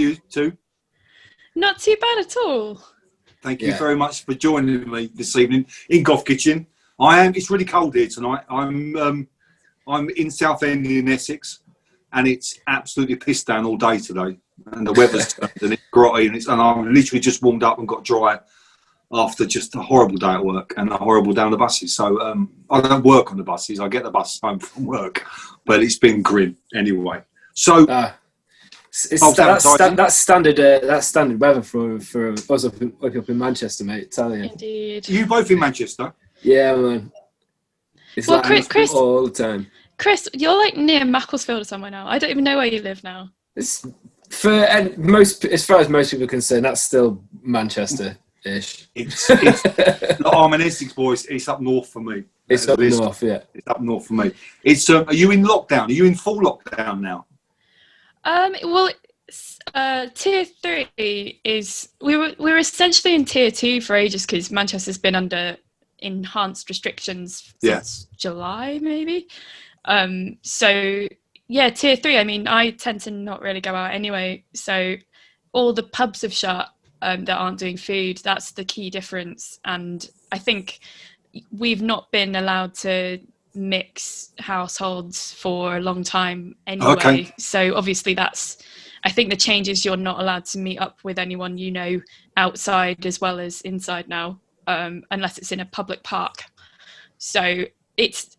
you too? Not too bad at all. Thank you very much for joining me this evening in Goth Kitchen. It's really cold here tonight. I'm in Southend in Essex, and it's absolutely pissed down all day today. And the weather's turned and it's grotty, and I'm literally just warmed up and got dry after just a horrible day at work and a horrible day on the buses. So I don't work on the buses. I get the bus home from work, but it's been grim anyway. So that's standard weather for us up in Manchester, mate. Tell you. Indeed. You both in Manchester? Yeah, man. It's Chris, all the time. Chris, you're like near Macclesfield or somewhere now. I don't even know where you live now. As far as most people are concerned, that's still Manchester-ish. I'm an Essex boy. It's up north for me. It's up north, yeah. It's up north for me. It's are you in lockdown? Are you in full lockdown now? Tier 3 is we were essentially in tier 2 for ages because Manchester's been under enhanced restrictions since July, maybe. So yeah, tier 3. I mean, I tend to not really go out anyway. So all the pubs have shut that aren't doing food. That's the key difference. And I think we've not been allowed to mix households for a long time anyway. Okay. So obviously I think the change is you're not allowed to meet up with anyone you know outside as well as inside now, unless it's in a public park. So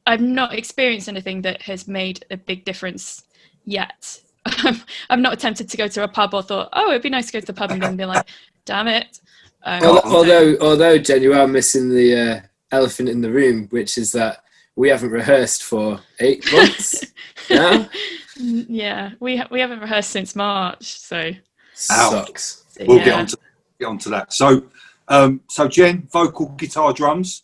I've not experienced anything that has made a big difference yet. I've not attempted to go to a pub or thought, oh, it'd be nice to go to the pub and then be like, damn it. Although, Jen, you are missing the elephant in the room, which is that we haven't rehearsed for 8 months now. Yeah, we haven't rehearsed since March, so sucks. We'll get onto that. So Jen, vocal, guitar, drums.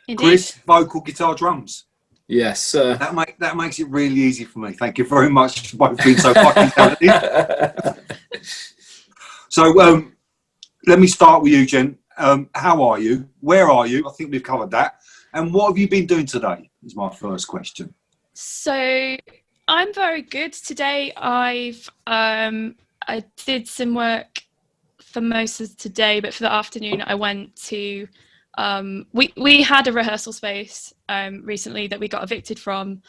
Indeed. Chris, vocal, guitar, drums. Yes, sir. That makes it really easy for me. Thank you very much for both being so fucking talented. So let me start with you, Jen. How are you? Where are you? I think we've covered that. And what have you been doing today is my first question. So I'm very good. Today I did some work for most of today, but for the afternoon I went to we had a rehearsal space recently that we got evicted from,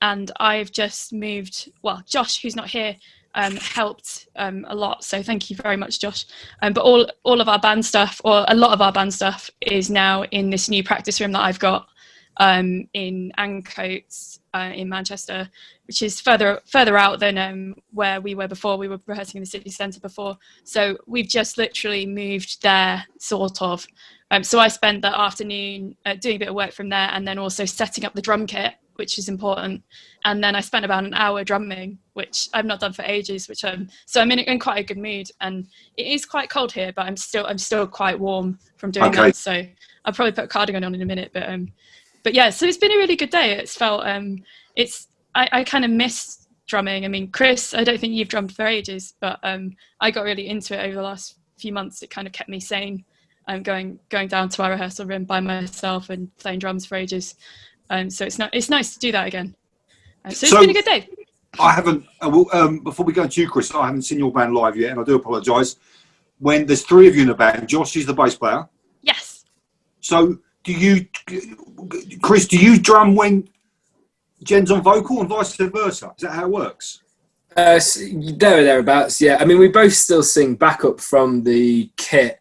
and I've just moved. Well, Josh, who's not here, helped a lot, so thank you very much, Josh. But all of our band stuff, or a lot of our band stuff, is now in this new practice room that I've got in Ancoats in Manchester, which is further out than where we were before. We were rehearsing in the city centre before, so we've just literally moved there, sort of. So I spent that afternoon doing a bit of work from there, and then also setting up the drum kit, which is important. And then I spent about an hour drumming, which I've not done for ages. So I'm in quite a good mood, and it is quite cold here, but I'm still quite warm from doing that. So I'll probably put a cardigan on in a minute, but yeah. So it's been a really good day. It's felt I kind of miss drumming. I mean, Chris, I don't think you've drummed for ages, but I got really into it over the last few months. It kind of kept me sane. I'm going down to our rehearsal room by myself and playing drums for ages. So it's nice to do that again. So it's been a good day. I haven't, before we go to you, Chris, I haven't seen your band live yet, and I do apologise. When there's 3 of you in the band, Josh is the bass player. Yes. So Chris, do you drum when Jen's on vocal and vice versa? Is that how it works? There or thereabouts, yeah. I mean, we both still sing backup from the kit,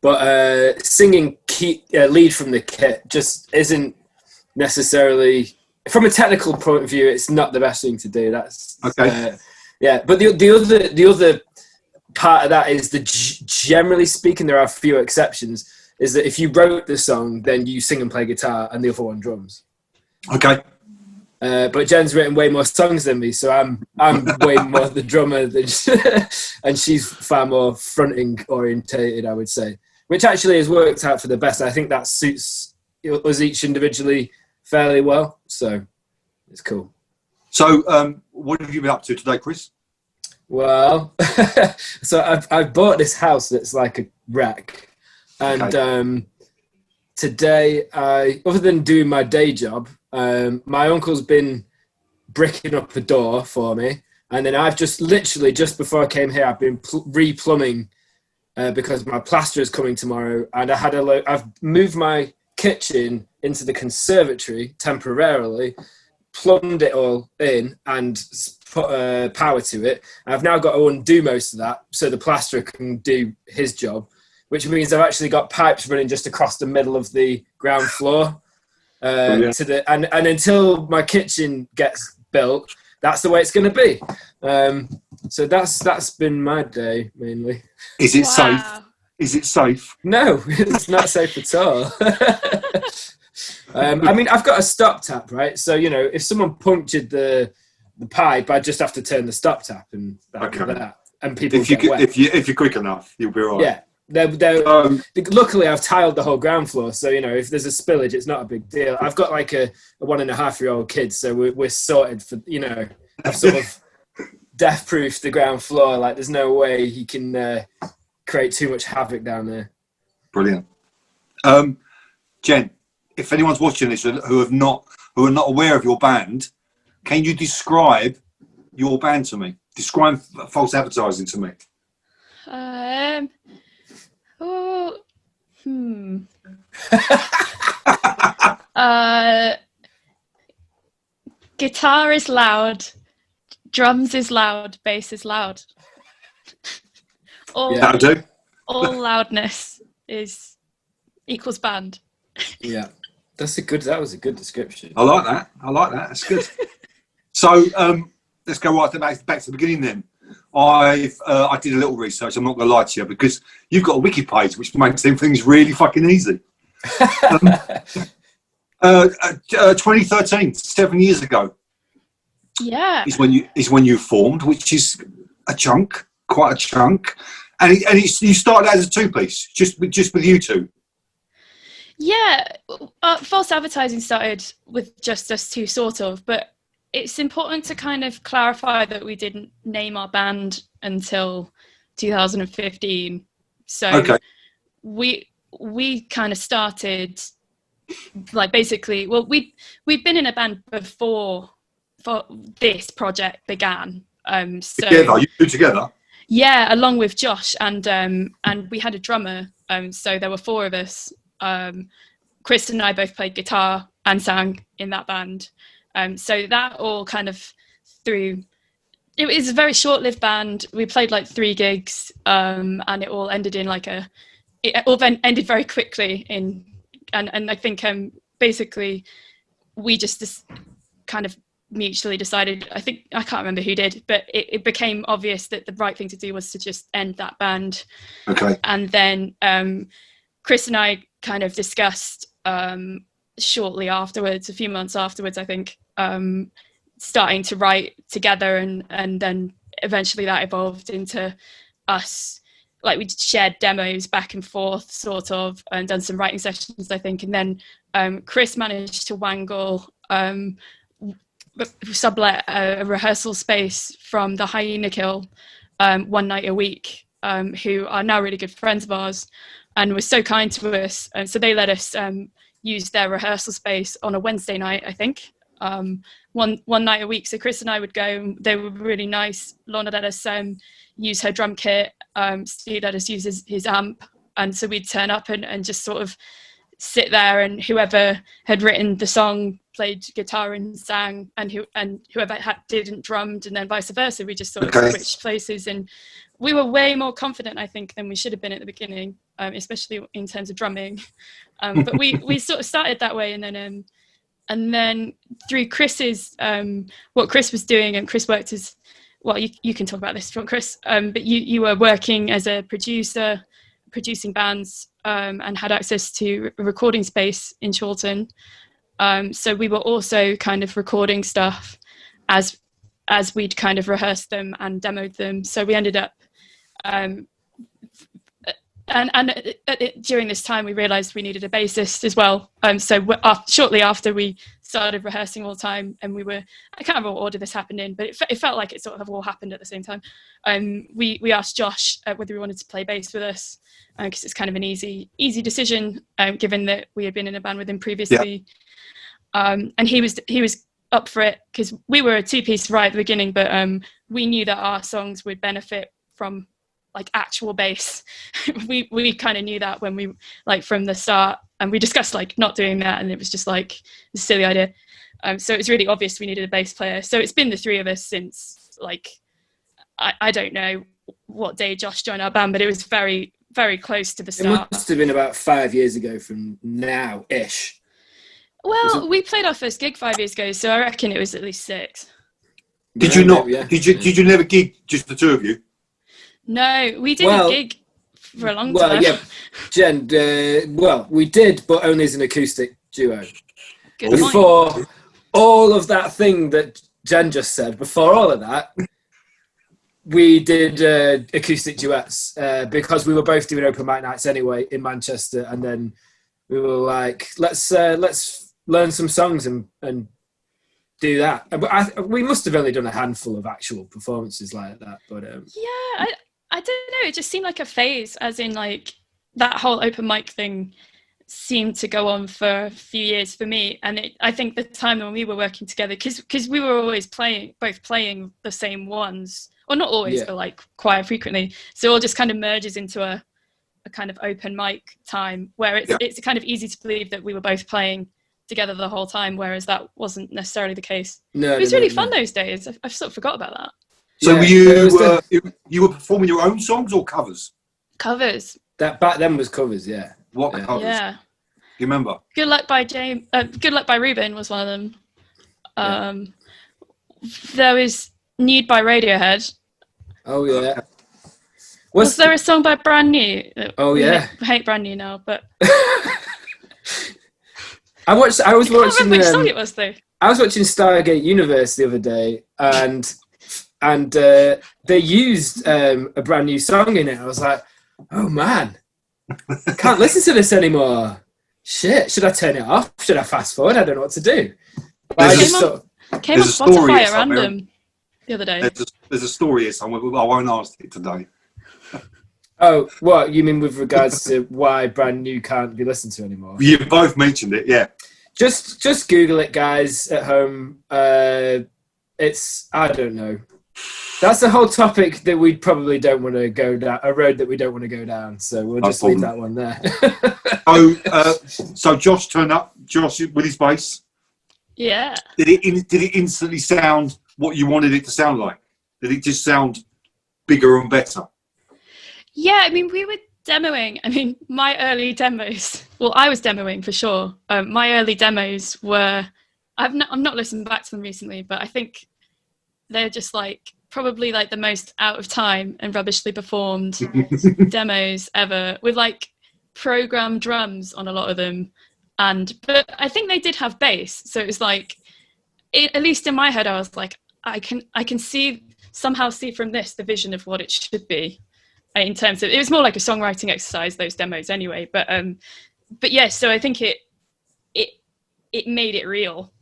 but singing lead from the kit just isn't necessarily, from a technical point of view, it's not the best thing to do. That's okay. Yeah, but the other part of that is that generally speaking, there are a few exceptions. Is that if you wrote the song, then you sing and play guitar, and the other one drums. Okay. But Jen's written way more songs than me, so I'm way more the drummer than and she's far more fronting orientated, I would say, which actually has worked out for the best. I think that suits us each individually fairly well, so it's cool. So what have you been up to today, Chris? Well, so I've bought this house that's like a wreck, and today other than doing my day job, my uncle's been bricking up a door for me, And then I've just literally, just before I came here, I've been re-plumbing because my plaster is coming tomorrow. And I've moved my kitchen into the conservatory temporarily, plumbed it all in and put power to it. I've now got to undo most of that so the plasterer can do his job, which means I've actually got pipes running just across the middle of the ground floor and until my kitchen gets built, that's the way it's going to be. So that's been my day mainly. Is it safe? Is it safe? No, it's not safe at all. I mean, I've got a stop tap, right? So, you know, if someone punctured the pipe, I'd just have to turn the stop tap and that. And people if you're quick enough, you'll be all right. Yeah. Luckily, I've tiled the whole ground floor, so you know if there's a spillage, it's not a big deal. I've got like a 1.5-year-old kid, so we're sorted for I've sort of death-proofed the ground floor. Like there's no way he can create too much havoc down there. Brilliant, Jen. If anyone's watching this who are not aware of your band, can you describe your band to me? Describe False Advertising to me. Guitar is loud, drums is loud, bass is loud. All loudness equals band. Yeah, that was a good description. I like that. That's good. So let's go back to the beginning then. I did a little research. I'm not going to lie to you because you've got a wiki page which makes them things really fucking easy. 2013, 7 years ago. Yeah, is when you formed, which is quite a chunk, and you started as a two-piece, just with you two. Yeah, False Advertising started with just us two, sort of, but it's important to kind of clarify that we didn't name our band until 2015. So we kind of started like basically, well, we'd been in a band before this project began. So together, you two together? Yeah, along with Josh and we had a drummer. So there were four of us. Chris and I both played guitar and sang in that band. So that all kind of it was a very short-lived band. We played like 3 gigs, and it all ended in it all then ended very quickly and I think basically we just kind of mutually decided, I can't remember who did, but it became obvious that the right thing to do was to just end that band. Okay. And then Chris and I kind of discussed shortly afterwards, a few months afterwards, I think, starting to write together, and then eventually that evolved into us, like we shared demos back and forth sort of, and done some writing sessions, I think. And then Chris managed to wangle sublet a rehearsal space from the Hyena Kill one night a week, who are now really good friends of ours and was so kind to us. And so they let us use their rehearsal space on a Wednesday night, I think, one night a week. So Chris and I would go, they were really nice. Lorna let us use her drum kit. Steve let us use his amp. And so we'd turn up and just sort of sit there, and whoever had written the song played guitar and sang, and whoever didn't drummed, and then vice versa. We just sort of switched places, and we were way more confident, I think, than we should have been at the beginning, especially in terms of drumming. But we sort of started that way, and then through Chris's what Chris was doing, and Chris worked as well. You can talk about this if you want, Chris. But you were working as a producer, producing bands, and had access to a recording space in Chorlton. So we were also kind of recording stuff as we'd kind of rehearsed them and demoed them. So we ended up, during this time we realised we needed a bassist as well. So shortly after we started rehearsing all the time, and I can't remember what order this happened in, but it felt like it sort of all happened at the same time. We asked Josh whether we wanted to play bass with us, because it's kind of an easy decision, given that we had been in a band with him previously. Yeah. And he was up for it because we were a two-piece right at the beginning, but we knew that our songs would benefit from like actual bass. we kind of knew that when we like from the start, and we discussed like not doing that, and it was just like a silly idea. So it's really obvious we needed a bass player. So it's been the three of us since like I don't know what day Josh joined our band, but it was very, very close to the start. It must have been about 5 years ago from now-ish. Well, we played our first gig 5 years ago, so I reckon it was at least 6. Did you not? Yeah. Did you never gig just the two of you? No, we didn't gig for a long time. Well, yeah, Jen. We did, but only as an acoustic duo. Good before point. All of that thing that Jen just said, before all of that, we did acoustic duets because we were both doing open mic nights anyway in Manchester, and then we were like, let's learn some songs and do that. We must have only done a handful of actual performances like that, but yeah, I don't know. It just seemed like a phase, as in like that whole open mic thing seemed to go on for a few years for me. And I think the time when we were working together, because we were always both playing the same ones, or not always, but like quite frequently. So it all just kind of merges into a kind of open mic time where it's kind of easy to believe that we were both playing together the whole time, whereas that wasn't necessarily the case. It was really fun those days. I've sort of forgot about that. So you were performing your own songs or covers? Covers. That back then was covers, yeah. What covers? Yeah. You remember? Good Luck by Good Luck by Ruben was one of them. There was Nude by Radiohead. Oh yeah. Was there a song by Brand New? Oh yeah. I hate Brand New now, but I was watching. I can't remember which song it was though. I was watching Stargate Universe the other day, and they used a brand new song in it. I was like, oh man, I can't listen to this anymore. Shit, should I turn it off? Should I fast forward? I don't know what to do. Came on Spotify at random the other day. There's a story here somewhere, but I won't ask it today. Oh, what you mean with regards to why Brand New can't be listened to anymore? You both mentioned it, yeah. Just Google it, guys, at home. It's, I don't know. That's a whole topic that we probably don't want to go down, a road that we don't want to go down. So we'll just leave that one there. So Josh turned up, with his bass. Yeah. Did it instantly sound what you wanted it to sound like? Did it just sound bigger and better? Yeah, I mean, we were demoing. I mean, my early demos. Well, I was demoing for sure. My early demos were. I'm not listened back to them recently, but I think they're just like probably like the most out of time and rubbishly performed demos ever, with like programmed drums on a lot of them. But I think they did have bass, so it was like, at least in my head, I was like, I can somehow see from this the vision of what it should be. In terms of, it was more like a songwriting exercise, those demos anyway. But yeah, so I think it made it real,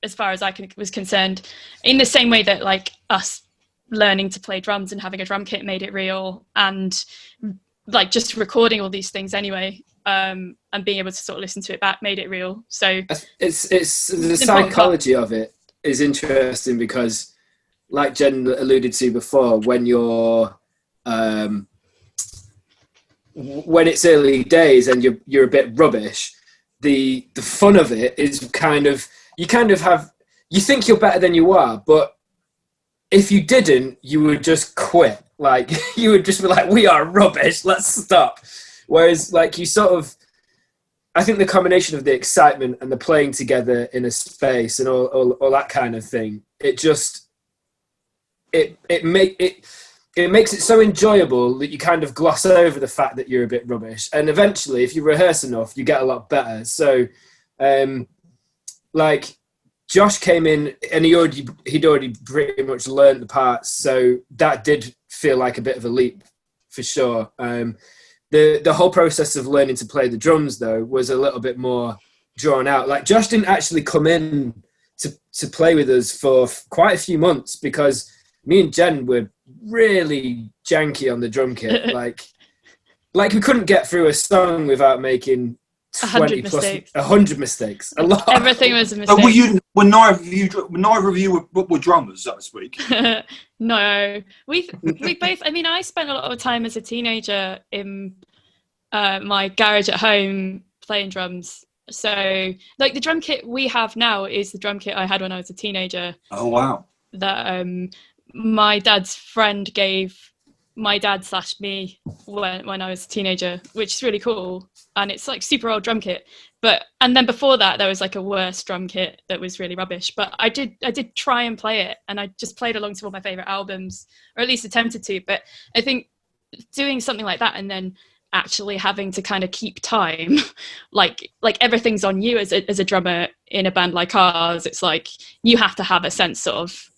as far as was concerned. In the same way that like us learning to play drums and having a drum kit made it real, and like just recording all these things anyway, and being able to sort of listen to it back made it real. So it's the psychology of it is interesting because, like Jen alluded to before, when it's early days and you're a bit rubbish, the fun of it is you think you're better than you are, but if you didn't, you would just quit. Like you would just be like, we are rubbish, let's stop. Whereas like I think the combination of the excitement and the playing together in a space and all that kind of thing, it makes it so enjoyable that you kind of gloss over the fact that you're a bit rubbish. And eventually, if you rehearse enough, you get a lot better. So, like, Josh came in and he'd already pretty much learned the parts. So that did feel like a bit of a leap for sure. The whole process of learning to play the drums, though, was a little bit more drawn out. Like, Josh didn't actually come in to play with us for quite a few months because me and Jen were really janky on the drum kit. like we couldn't get through a song without making 100 plus mistakes. 100 mistakes. A lot. Everything was a So mistake. were neither of you were drummers, so to speak? No, we both. I mean, I spent a lot of time as a teenager in my garage at home playing drums. So, like, the drum kit we have now is the drum kit I had when I was a teenager. Oh wow! That my dad's friend gave my dad / me when I was a teenager, which is really cool. And it's like super old drum kit. And then before that, there was like a worse drum kit that was really rubbish. But I did try and play it, and I just played along to all my favorite albums, or at least attempted to. But I think doing something like that and then actually having to kind of keep time, like everything's on you as a drummer in a band like ours. It's like you have to have a sense of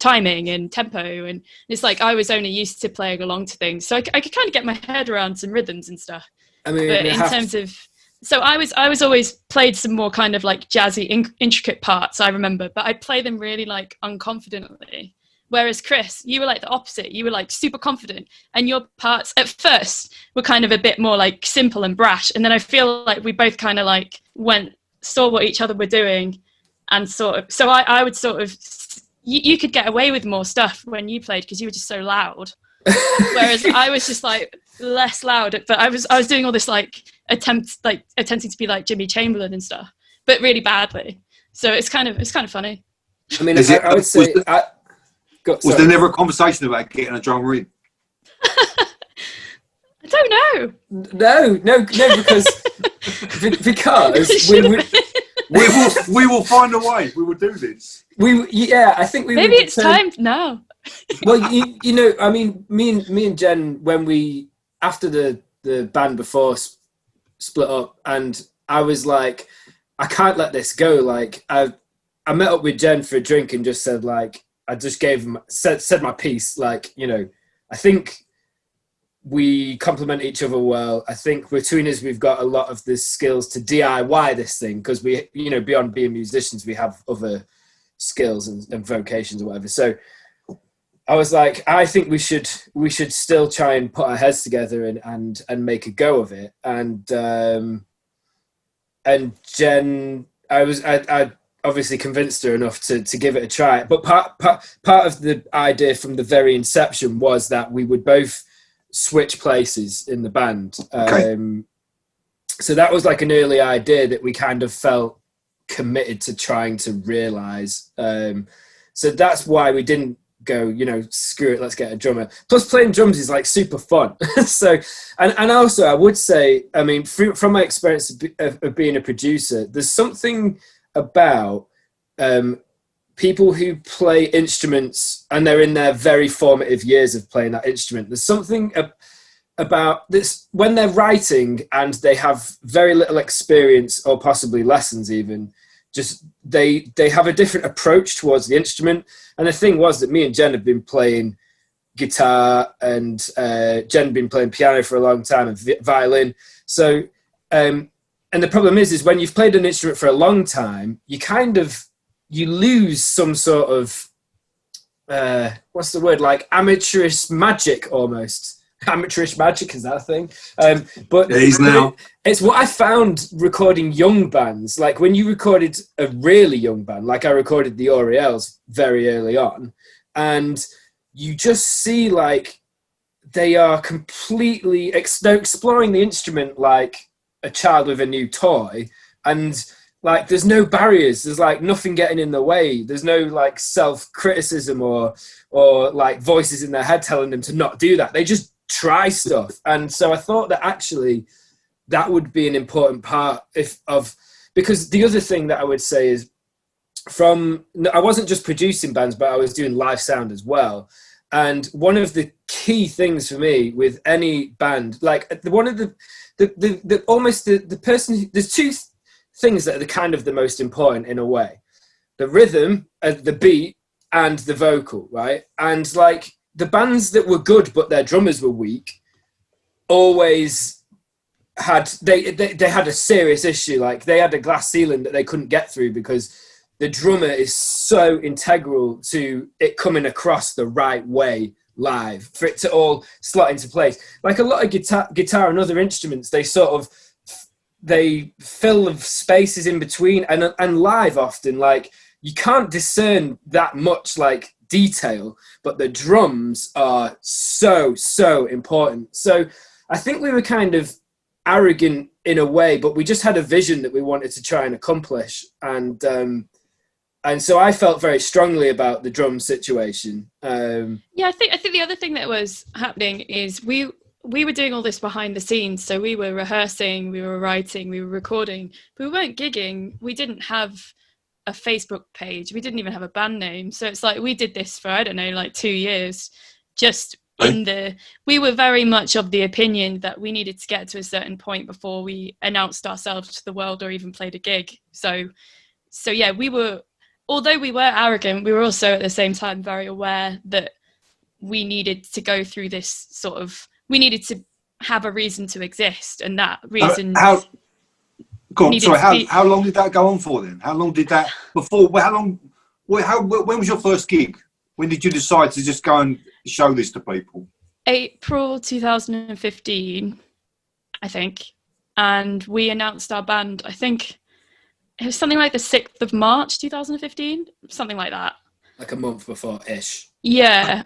timing and tempo, and it's like I was only used to playing along to things, so I could kind of get my head around some rhythms and stuff. I mean, but in terms of, so I was always played some more kind of like jazzy, intricate parts, I remember, but I play them really like unconfidently. Whereas Chris, you were like the opposite. You were like super confident, and your parts at first were kind of a bit more like simple and brash. And then I feel like we both kind of like saw what each other were doing, and sort of. So I would sort of, you could get away with more stuff when you played because you were just so loud. Whereas I was just like less loud, but I was doing all this like attempting to be like Jimmy Chamberlain and stuff, but really badly. So it's kind of funny. I mean, I would say. Was there never a conversation about getting a drummer in? I don't know. No, because we will find a way. We will do this. I think we. Maybe it's time now. Well, you know, I mean, me and Jen, when we after the band before split up, and I was like, I can't let this go. Like, I met up with Jen for a drink and just said like. I just gave him said my piece, like, you know, I think we complement each other well. I think between us we've got a lot of the skills to DIY this thing because we, you know, beyond being musicians, we have other skills and vocations or whatever. So I was like, I think we should still try and put our heads together and make a go of it. And Jen, I obviously convinced her enough to give it a try. But part of the idea from the very inception was that we would both switch places in the band. Okay. So that was like an early idea that we kind of felt committed to trying to realise. So that's why we didn't go, you know, screw it, let's get a drummer. Plus playing drums is like super fun. So, and also I would say, I mean, from my experience of being a producer, there's something about people who play instruments and they're in their very formative years of playing that instrument. There's something about this when they're writing and they have very little experience or possibly lessons even, just they have a different approach towards the instrument. And the thing was that me and Jen have been playing guitar and Jen had been playing piano for a long time and violin. So and the problem is when you've played an instrument for a long time, you lose some sort of, what's the word? Like amateurish magic almost. Amateurish magic, is that a thing? But it is now. It's what I found recording young bands. Like when you recorded a really young band, like I recorded the Oriels very early on, and you just see like they are completely they're exploring the instrument like a child with a new toy, and like there's no barriers, there's like nothing getting in the way, there's no like self-criticism or like voices in their head telling them to not do that. They just try stuff. And so I thought that actually that would be an important part because the other thing that I would say is I wasn't just producing bands, but I was doing live sound as well. And one of the key things for me with any band, like one of the person, there's two things that are the kind of the most important in a way: the rhythm, the beat, and the vocal, right? And like the bands that were good but their drummers were weak always had they had a serious issue. Like they had a glass ceiling that they couldn't get through because the drummer is so integral to it coming across the right way live for it to all slot into place. Like a lot of guitar and other instruments, they sort of they fill the spaces in between, and live often, like, you can't discern that much like detail, but the drums are so important. So I think we were kind of arrogant in a way, but we just had a vision that we wanted to try and accomplish, and so I felt very strongly about the drum situation. Yeah, I think the other thing that was happening is we were doing all this behind the scenes. So we were rehearsing, we were writing, we were recording, but we weren't gigging. We didn't have a Facebook page. We didn't even have a band name. So it's like we did this for, I don't know, like 2 years, just we were very much of the opinion that we needed to get to a certain point before we announced ourselves to the world or even played a gig. So yeah, although we were arrogant, we were also at the same time very aware that we needed to go through this we needed to have a reason to exist, and that reason. How long did that go on for then? How long did that before? When was your first gig? When did you decide to just go and show this to people? April 2015, I think, and we announced our band. I think it was something like the 6th of March 2015, something like that. Like a month before-ish. Yeah.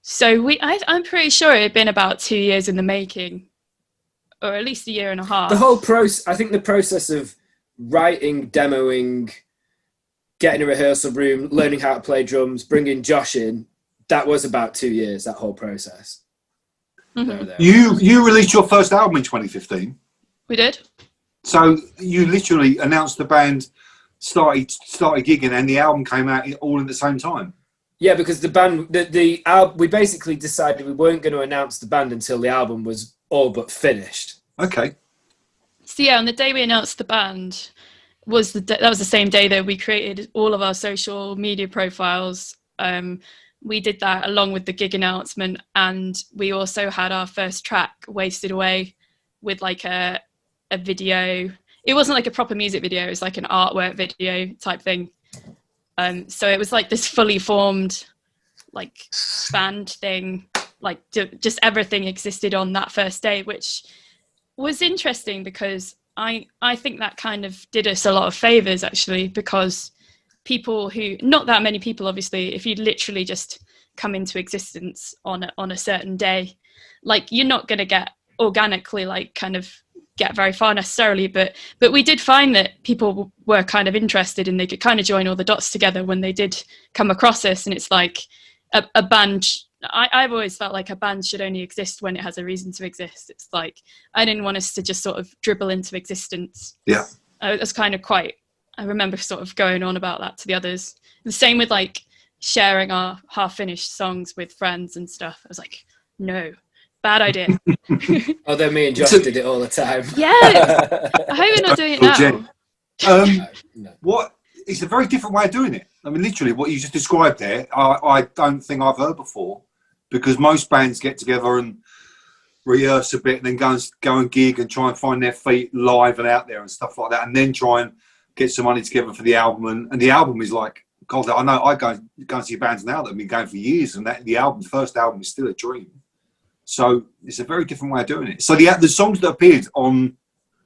So I'm pretty sure it had been about 2 years in the making, or at least a year and a half. The whole process, I think the process of writing, demoing, getting a rehearsal room, learning how to play drums, bringing Josh in, that was about 2 years, that whole process. Mm-hmm. You released your first album in 2015. We did. So you literally announced the band, started gigging, and the album came out all at the same time. Yeah, because the band, we basically decided we weren't going to announce the band until the album was all but finished. Okay. So yeah, on the day we announced the band that was the same day that we created all of our social media profiles. We did that along with the gig announcement, and we also had our first track, Wasted Away, with like a video. It wasn't like a proper music video, it was like an artwork video type thing. So it was like this fully formed like band thing, like just everything existed on that first day, which was interesting because I think that kind of did us a lot of favors actually, because people not that many people, obviously, if you literally just come into existence on a certain day, like you're not going to get organically like kind of get very far necessarily, but we did find that people were kind of interested and they could kind of join all the dots together when they did come across us. And it's like a band, I've always felt like a band should only exist when it has a reason to exist. It's like I didn't want us to just sort of dribble into existence. Yeah, I was kind of I remember sort of going on about that to the others. The same with like sharing our half-finished songs with friends and stuff. I was like, no, bad idea. Although me and Josh did it all the time. Yeah, I hope you're not doing it now. No. What? It's a very different way of doing it. I mean, literally, what you just described there, I don't think I've heard before, because most bands get together and rehearse a bit and then go and gig and try and find their feet live and out there and stuff like that, and then try and get some money together for the album. And the album is like, God, I know I go and see bands now that have been going for years, and the first album is still a dream. So it's a very different way of doing it. So the songs that appeared on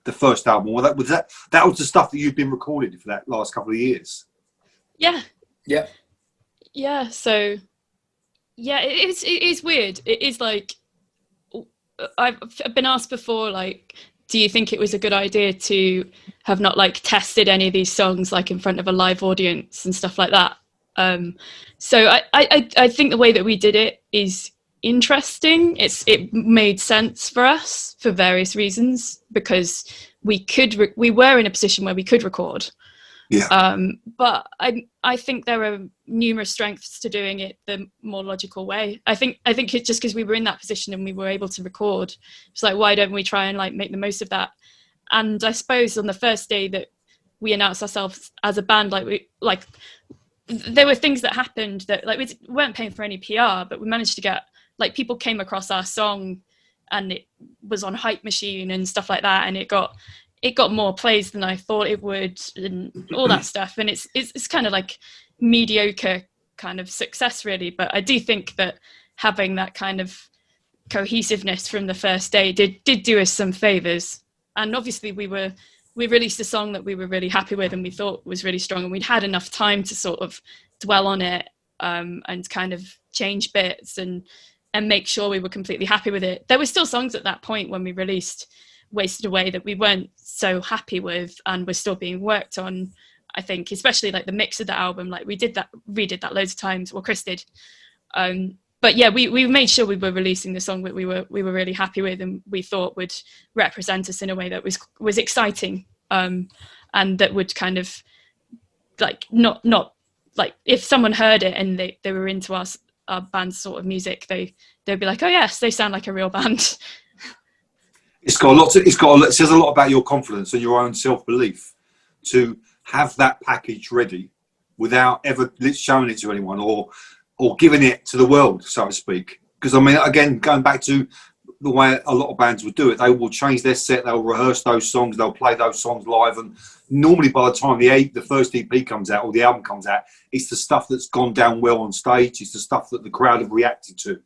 the first album, that was the stuff that you've been recording for that last couple of years. Yeah. Yeah. Yeah. So yeah, it is weird. It is like, I've been asked before, like, do you think it was a good idea to have not like tested any of these songs like in front of a live audience and stuff like that? So I think the way that we did it is interesting. It made sense for us for various reasons, because we were in a position where we could record. Yeah. But I think there are numerous strengths to doing it the more logical way. I think it's just because we were in that position and we were able to record. It's like, why don't we try and like make the most of that? And I suppose on the first day that we announced ourselves as a band, there were things that happened that like we weren't paying for any PR, but we managed to get, like, people came across our song and it was on Hype Machine and stuff like that, and it got more plays than I thought it would, and all that stuff. And it's kind of like mediocre kind of success, really. But I do think that having that kind of cohesiveness from the first day did do us some favors. and obviously we released a song that we were really happy with and we thought was really strong, and we'd had enough time to sort of dwell on it and kind of change bits and make sure we were completely happy with it. There were still songs at that point when we released Wasted Away that we weren't so happy with and were still being worked on, I think, especially like the mix of the album. Like we redid that loads of times, well, Chris did. But yeah, we made sure we were releasing the song that we were really happy with and we thought would represent us in a way that was exciting, and that would kind of like not like if someone heard it and they were into our band's sort of music, they'd be like, oh yes, they sound like a real band. It says a lot about your confidence and your own self-belief to have that package ready without ever showing it to anyone or giving it to the world, so to speak. Because I mean, again, going back to the way a lot of bands would do it, they will change their set, they'll rehearse those songs, they'll play those songs live, and normally by the time the first EP comes out or the album comes out, it's the stuff that's gone down well on stage, it's the stuff that the crowd have reacted to.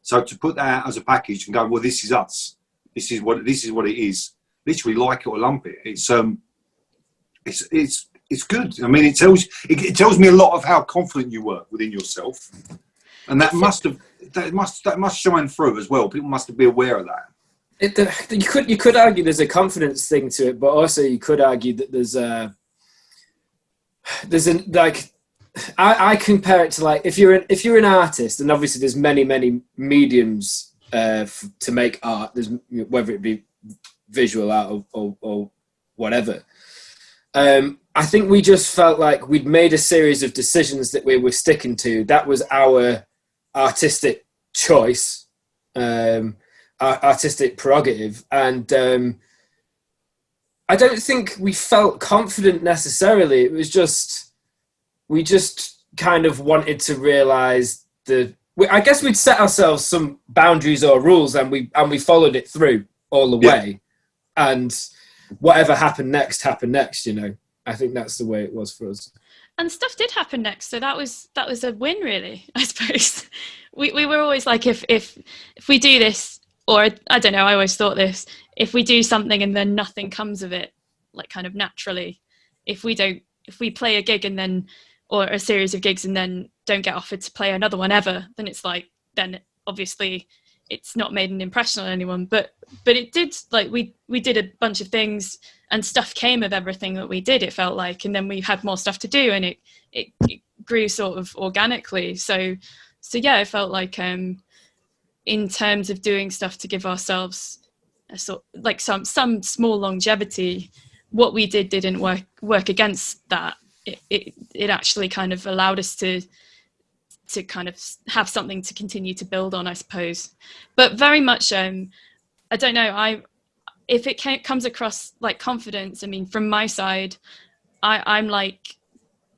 So to put that out as a package and go, well, this is us, this is what it is, literally like it or lump it. It's good. I mean, it tells me a lot of how confident you were within yourself, and that must shine through as well. People must be aware of that. You could argue there's a confidence thing to it, but also you could argue that I compare it to like if you're an artist, and obviously there's many mediums to make art. There's whether it be visual art or whatever. I think we just felt like we'd made a series of decisions that we were sticking to. That was our artistic choice, artistic prerogative. And I don't think we felt confident necessarily. It was just, we just kind of wanted to realise I guess we'd set ourselves some boundaries or rules and we followed it through all the way. And whatever happened next, you know. I think that's the way it was for us. And stuff did happen next, so that was a win, really. I suppose we were always like, if we do this, or I don't know, I always thought this: if we do something and then nothing comes of it, like kind of naturally, if we play a gig and then, or a series of gigs and then don't get offered to play another one ever, then it's like, then obviously it's not made an impression on anyone. But it did, like we did a bunch of things and stuff came of everything that we did, it felt like, and then we had more stuff to do and it grew sort of organically. So yeah, it felt like in terms of doing stuff to give ourselves a sort like some small longevity, what we didn't work against that. It actually kind of allowed us to kind of have something to continue to build on, I suppose. But very much, I don't know, if it comes across like confidence, I mean, from my side, I'm like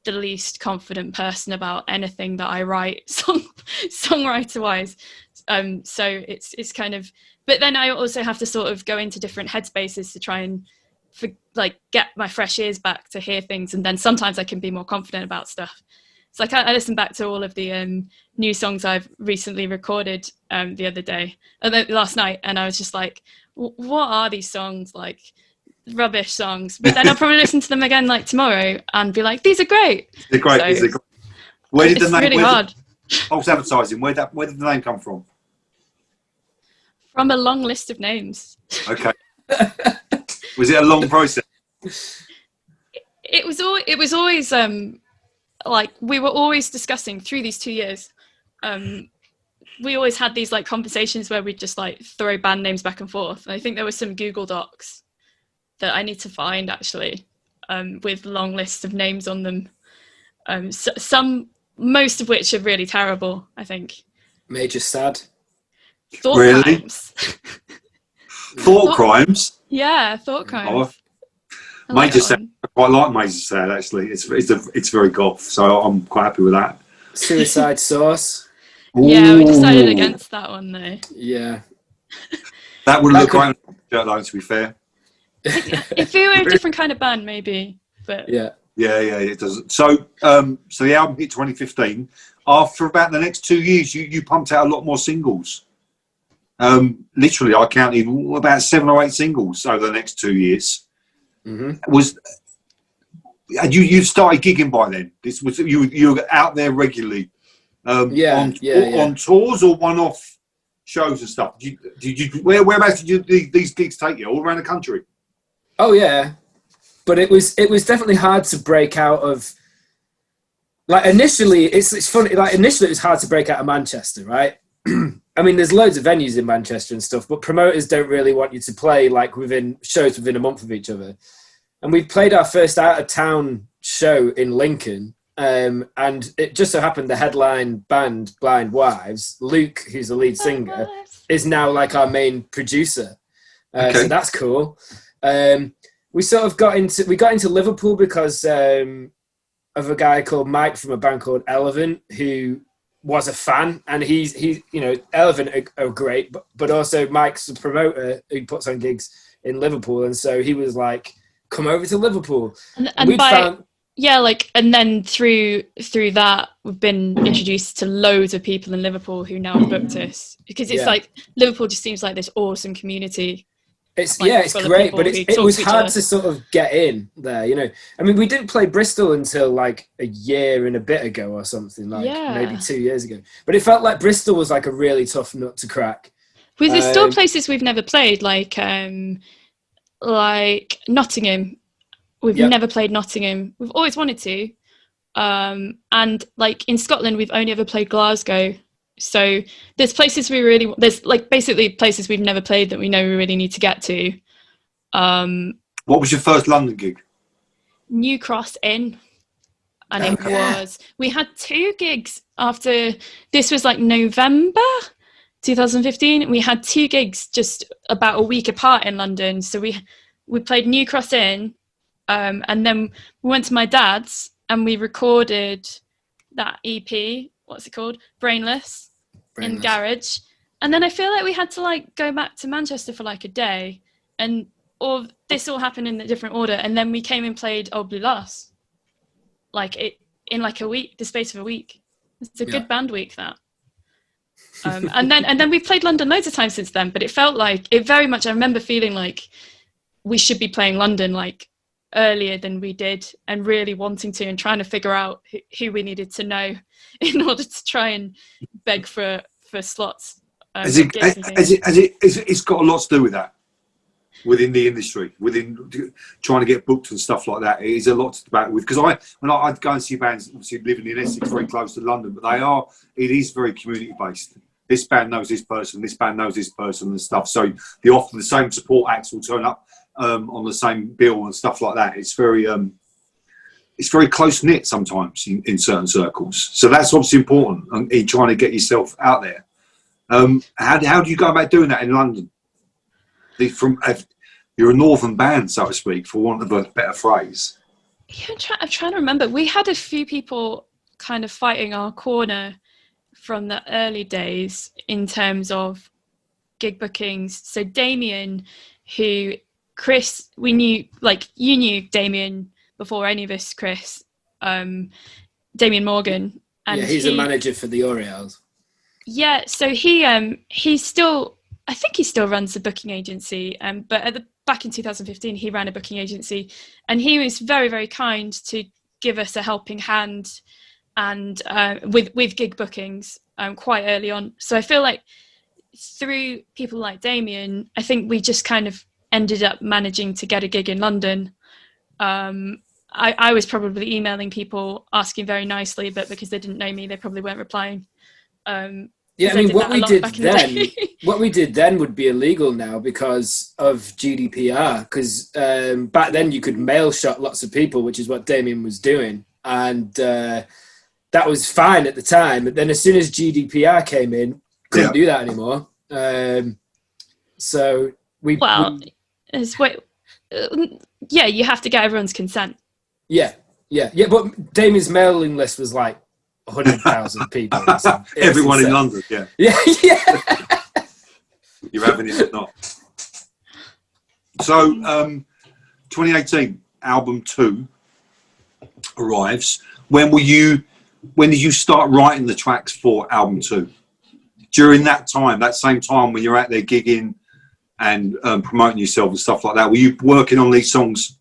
the least confident person about anything that I write, songwriter wise. So it's kind of, but then I also have to sort of go into different headspaces to try and get my fresh ears back to hear things, and then sometimes I can be more confident about stuff. So I listened back to all of the new songs I've recently recorded the other day, last night, and I was just like, what are these songs? Like, rubbish songs. But then I'll probably listen to them again like tomorrow and be like, these are great. They're great. So, these are great. Where did the name? Really hard. False advertising. Where did the name come from? From a long list of names. Okay. Was it a long process? It was always like we were always discussing through these 2 years. We always had these like conversations where we'd just like throw band names back and forth. And I think there were some Google Docs that I need to find actually, with long lists of names on them. Most of which are really terrible, I think. Major Sad. Thought really? Crimes. Thought Crimes? Yeah, Thought Crimes. Oh, Major Sad. I quite like Major Sad actually. It's very goth, so I'm quite happy with that. Suicide Sauce. Yeah, we decided against that one though. Yeah. That would look great on a shirt though, to be fair. If we were a different kind of band, maybe. But yeah, it does. So the album hit 2015. After about the next 2 years, you pumped out a lot more singles. Literally, I counted about 7 or 8 singles over the next 2 years. And you started gigging by then. This was you were out there regularly, on tours or one-off shows and stuff. Whereabouts did these gigs take you? All around the country? Oh yeah, but it was definitely hard to break out of. Like initially, it's funny. Like initially, it was hard to break out of Manchester, right? I mean, there's loads of venues in Manchester and stuff, but promoters don't really want you to play like within a month of each other. And we played our first out-of-town show in Lincoln, and it just so happened the headline band, Blind Wives, Luke, who's the lead singer, is now like our main producer. So that's cool. We sort of got into Liverpool because of a guy called Mike from a band called Elevant, who was a fan, and he's Elevant are great, but also Mike's a promoter who puts on gigs in Liverpool, and so he was like, come over to Liverpool. And then through that, we've been introduced to loads of people in Liverpool who now have booked us, because it's like Liverpool just seems like this awesome community. It's great, but it was hard to sort of get in there, you know. I mean, we didn't play Bristol until like a year and a bit ago or something, maybe 2 years ago. But it felt like Bristol was like a really tough nut to crack. Well, there's still places we've never played, like Nottingham. We've never played Nottingham. We've always wanted to. And like in Scotland, we've only ever played Glasgow. So there's places there's like basically places we've never played that we know we really need to get to. What was your first London gig? New Cross Inn. And we had 2 gigs after, this was like November 2015. We had 2 gigs just about a week apart in London. So we played New Cross Inn, and then we went to my dad's and we recorded that EP, what's it called? Brainless. In the garage. And then I feel like we had to like go back to Manchester for like a day, and this all happened in a different order, and then we came and played Old Blue Loss in like a week, the space of a week. It's a good band week, that. And then we've played London loads of times since then, but it felt like it very much, I remember feeling like we should be playing London like earlier than we did, and really wanting to, and trying to figure out who we needed to know in order to try and beg for slots. It's got a lot to do with that within the industry, within trying to get booked and stuff like that. It is a lot to about with, because when I'd go and see bands, obviously living in Essex, very close to London, but it is very community based. This band knows this person, this band knows this person and stuff. So often the same support acts will turn up on the same bill and stuff like that. It's very close knit sometimes in certain circles. So that's obviously important in trying to get yourself out there. How do you go about doing that in London? You're a northern band, so to speak, for want of a better phrase. Yeah, I'm trying to remember. We had a few people kind of fighting our corner from the early days in terms of gig bookings. So Damien, who Chris, we knew, like you knew Damien before any of us, Chris, Damien Morgan. And he's a manager for the Orioles. Yeah, so he still runs a booking agency, but back in 2015 he ran a booking agency, and he was very, very kind to give us a helping hand and with gig bookings quite early on. So I feel like through people like Damien, I think we just kind of ended up managing to get a gig in London. I was probably emailing people asking very nicely, but because they didn't know me, they probably weren't replying. Yeah, I mean, what we did then would be illegal now because of GDPR. Because back then you could mail shot lots of people, which is what Damien was doing, and that was fine at the time. But then as soon as GDPR came in, couldn't do that anymore. So you have to get everyone's consent. Yeah. But Damien's mailing list was like 100,000 people. Everyone in London, yeah. You're having it or not. So, 2018, album 2 arrives. When did you start writing the tracks for album 2? during that time, that same time when you're out there gigging and promoting yourself and stuff like that, were you working on these songs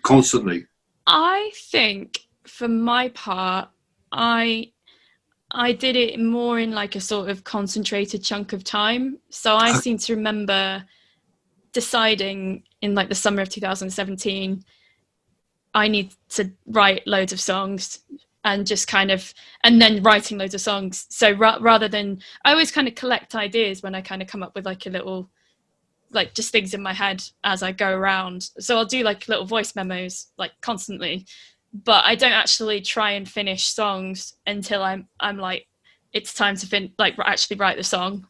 constantly? I think for my part, I did it more in like a sort of concentrated chunk of time. So I seem to remember deciding in like the summer of 2017, I need to write loads of songs and just kind of, and then writing loads of songs. So rather than, I always kind of collect ideas when I kind of come up with like a little, like just things in my head as I go around. So I'll do like little voice memos like constantly, but I don't actually try and finish songs until I'm like, it's time to actually write the song.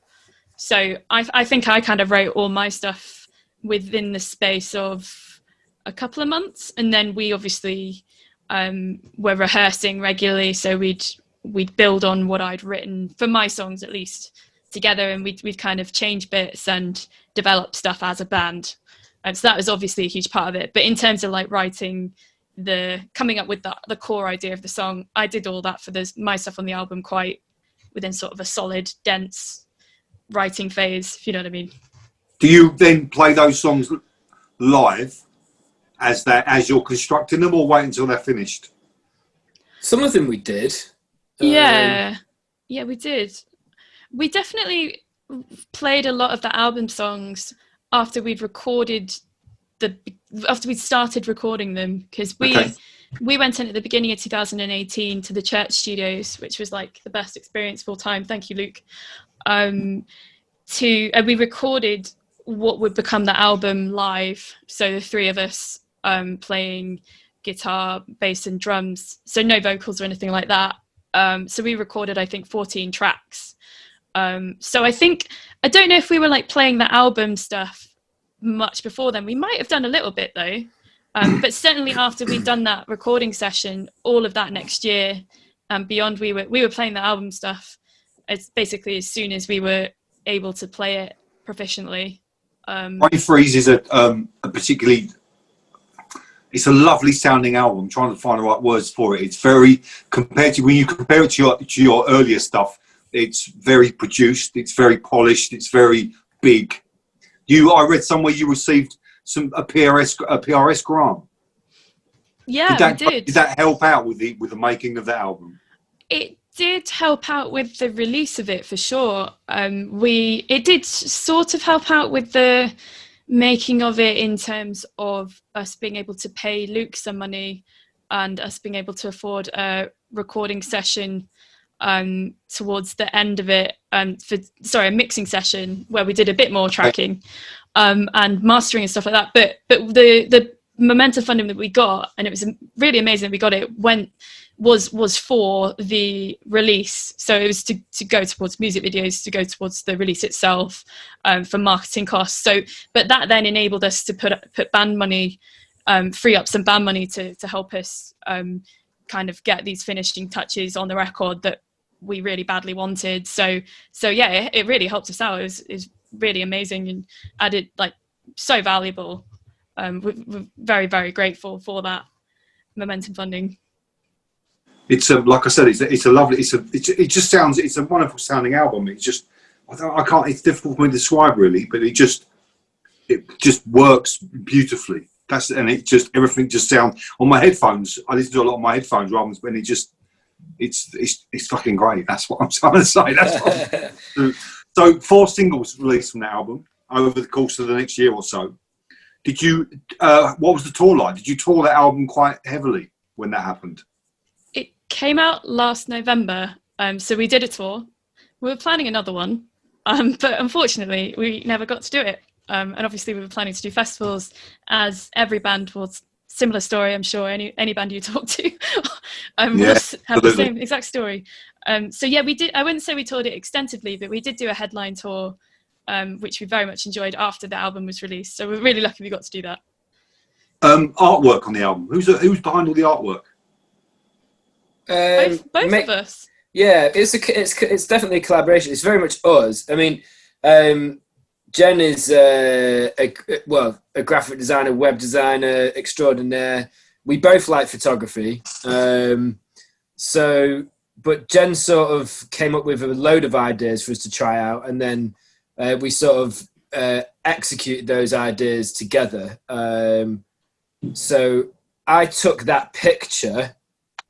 So I think I kind of wrote all my stuff within the space of a couple of months, and then we obviously were rehearsing regularly, so we'd build on what I'd written for my songs at least together, and we'd kind of change bits and develop stuff as a band. And so that was obviously a huge part of it. But in terms of like writing, coming up with the core idea of the song, I did all that for my stuff on the album quite within sort of a solid, dense writing phase, if you know what I mean. Do you then play those songs live as you're constructing them, or wait until they're finished? Some of them we did. Yeah, we did. We definitely played a lot of the album songs after we'd started recording them, because we went in at the beginning of 2018 to the church studios, which was like the best experience of all time. Thank you, Luke. And we recorded what would become the album live. So the three of us playing guitar, bass and drums. So no vocals or anything like that. So we recorded, I think, 14 tracks. So I don't know if we were like playing the album stuff much before then. We might have done a little bit though. But certainly after we'd done that recording session, all of that next year and beyond, we were playing the album stuff. It's basically as soon as we were able to play it proficiently. Rain Freeze is a particularly, it's a lovely sounding album. I'm trying to find the right words for it. It's very, when you compare it to your earlier stuff, it's very produced, it's very polished, it's very big. I read somewhere you received a PRS grant. Yeah, we did. Did that help out with the making of the album? It did help out with the release of it for sure. It did sort of help out with the making of it in terms of us being able to pay Luke some money and us being able to afford a recording session towards the end of it, a mixing session where we did a bit more tracking and mastering and stuff like that. But the momentum funding that we got, and it was really amazing that we got it, was for the release. So it was to go towards music videos, to go towards the release itself, for marketing costs. So, but that then enabled us to put band money, free up some band money to help us kind of get these finishing touches on the record that we really badly wanted. So yeah, it really helped us out. It was really amazing and added like so valuable. We're very, very grateful for that momentum funding. It's like I said, it's a lovely, it just sounds, it's a wonderful sounding album. It's just, it's difficult for me to describe really, but it just works beautifully. Everything just sounds on my headphones. I listen to a lot on my headphones rather than, and it's fucking great. That's what I'm trying to say. So 4 singles released from that album over the course of the next year or so. Did you, what was the tour like? Did you tour that album quite heavily when that happened? It came out last November, so we did a tour. We were planning another one, but unfortunately we never got to do it. And obviously we were planning to do festivals, as every band will. Similar story, I'm sure. Any band you talk to will have the same exact story. So yeah, we did. I wouldn't say we toured it extensively, but we did do a headline tour, which we very much enjoyed after the album was released. So we're really lucky we got to do that. Artwork on the album. Who's behind all the artwork? Both of us. Yeah, it's definitely a collaboration. It's very much us. I mean, Jen is a graphic designer, web designer extraordinaire. We both like photography, so but Jen sort of came up with a load of ideas for us to try out, and then we sort of executed those ideas together. So I took that picture,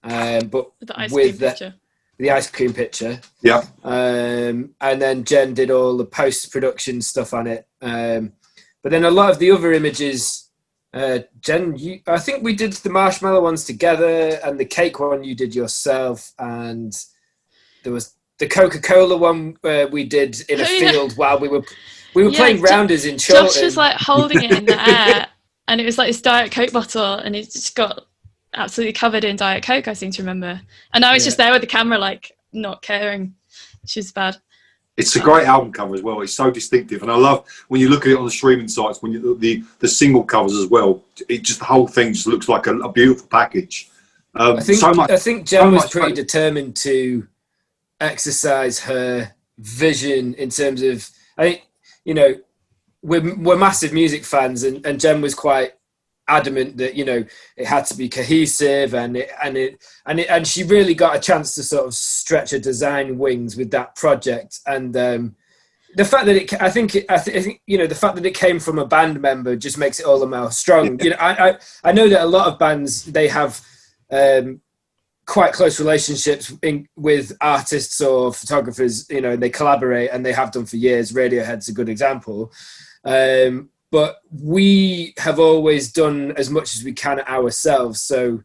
but with the ice cream picture. Yeah. And then Jen did all the post-production stuff on it. But then a lot of the other images, Jen, I think we did the marshmallow ones together, and the cake one you did yourself, and there was the Coca-Cola one we did in a field while we were playing rounders in Chorlton. Josh was like holding it in the air, and it was like this Diet Coke bottle, and it just got absolutely covered in Diet Coke, I seem to remember. And I was just there with the camera, like, not caring. Which is bad. It's a great album cover as well. It's so distinctive, and I love when you look at it on the streaming sites. When you look at the single covers as well, it just the whole thing just looks like a beautiful package. I think Jen was pretty determined to exercise her vision in terms of. I think we're massive music fans, and Jen was quite adamant that it had to be cohesive, and she really got a chance to sort of stretch her design wings with that project. And the fact that I think the fact that it came from a band member just makes it all the more strong. I know that a lot of bands, they have quite close relationships with artists or photographers. They collaborate, and they have done for years. Radiohead's a good example. But we have always done as much as we can ourselves. So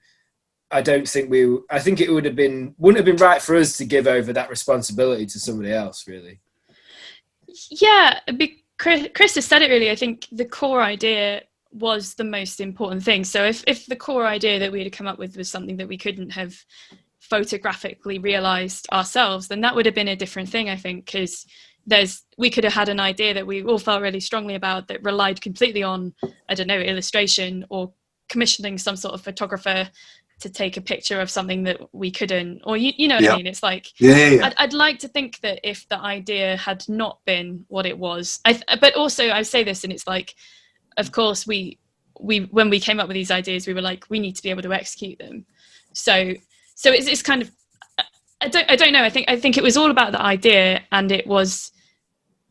I think it wouldn't have been right for us to give over that responsibility to somebody else, really. Yeah, Chris has said it really. I think the core idea was the most important thing. So if the core idea that we had come up with was something that we couldn't have photographically realised ourselves, then that would have been a different thing, I think, because we could have had an idea that we all felt really strongly about that relied completely on, I don't know, illustration or commissioning some sort of photographer to take a picture of something that we couldn't, or you know what I mean? It's like, I'd like to think that if the idea had not been what it was, but also I say this, and it's like, of course we when we came up with these ideas, we were like, we need to be able to execute them. So it's kind of, I don't know. I think it was all about the idea, and it was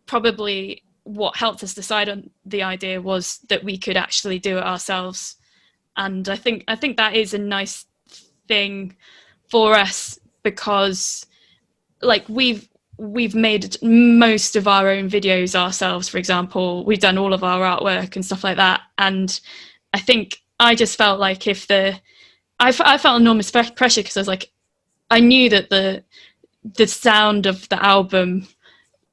probably what helped us decide on the idea was that we could actually do it ourselves. And I think that is a nice thing for us, because like we've made most of our own videos ourselves, for example. We've done all of our artwork and stuff like that. And I think I just felt like I felt enormous pressure, because I was like, I knew that the sound of the album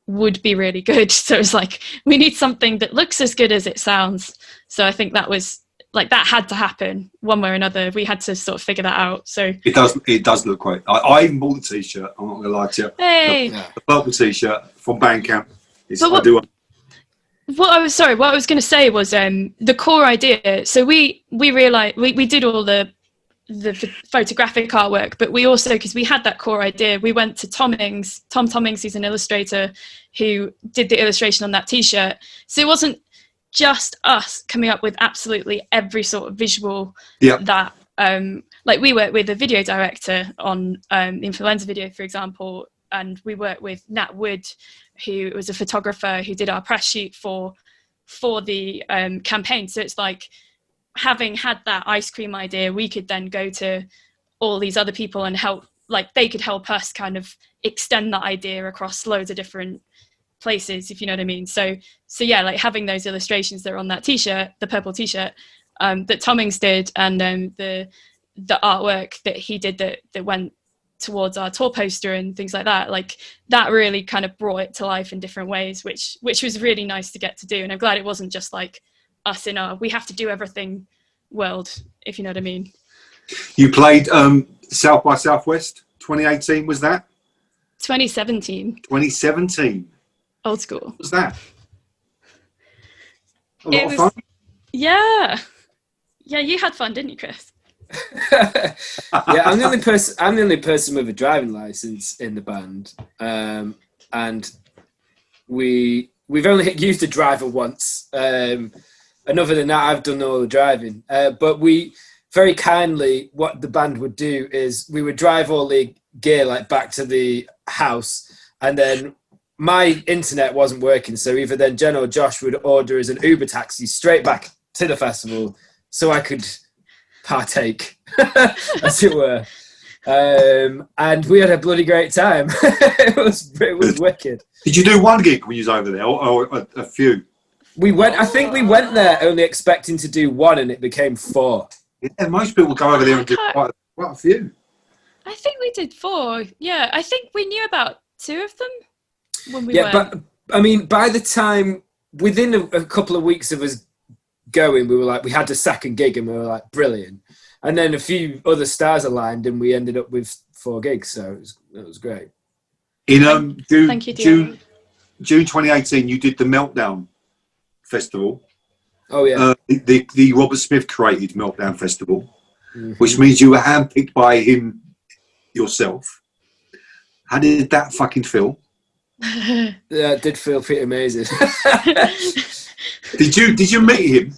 would be really good. So it's like, we need something that looks as good as it sounds. So I think that was like, that had to happen one way or another. We had to sort of figure that out. So it does look great. I even bought the t-shirt. I'm not gonna lie to you. Hey, the purple t-shirt from Bandcamp. What I was going to say was the core idea. So we realized we did all the photographic artwork, but we also, because we had that core idea, we went to Tom Tommings, who's an illustrator, who did the illustration on that t-shirt. So it wasn't just us coming up with absolutely every sort of visual that like we worked with a video director on the Influenza video, for example, and we worked with Nat Wood, who was a photographer who did our press shoot for the campaign. So it's like, having had that ice cream idea, we could then go to all these other people and help, like they could help us kind of extend that idea across loads of different places, if you know what I mean. So yeah, like having those illustrations that are on that t-shirt, the purple t-shirt that Tommings did, and the artwork that he did that went towards our tour poster and things like that, like that really kind of brought it to life in different ways, which was really nice to get to do. And I'm glad it wasn't just like us in our we have to do everything world, if you know what I mean. You played South by Southwest 2018, was that? 2017. Old school. What was that? A lot of fun? Yeah, you had fun, didn't you, Chris? Yeah, I'm the only person with a driving license in the band, and we've only used a driver once. And other than that, I've done all the driving. But we very kindly, what the band would do is we would drive all the gear like back to the house, and then my internet wasn't working, so either then Jen or Josh would order us an Uber taxi straight back to the festival so I could partake, as it were. And we had a bloody great time. It was wicked. Did you do one gig when you was over there, or a few? I think we went there only expecting to do one, and it became 4. Yeah, most people go over there and do quite a few. I think we did 4. Yeah, I think we knew about 2 of them when we went. But I mean, by the time, within a couple of weeks of us going, we were like, we had a second gig, and we were like, brilliant. And then a few other stars aligned, and we ended up with 4 gigs, so it was great. In Thank you, June 2018, you did the Meltdown Festival. Oh yeah, the Robert Smith created Meltdown Festival, which means you were handpicked by him yourself. How did that fucking feel? Yeah, it did feel pretty amazing. Did you meet him?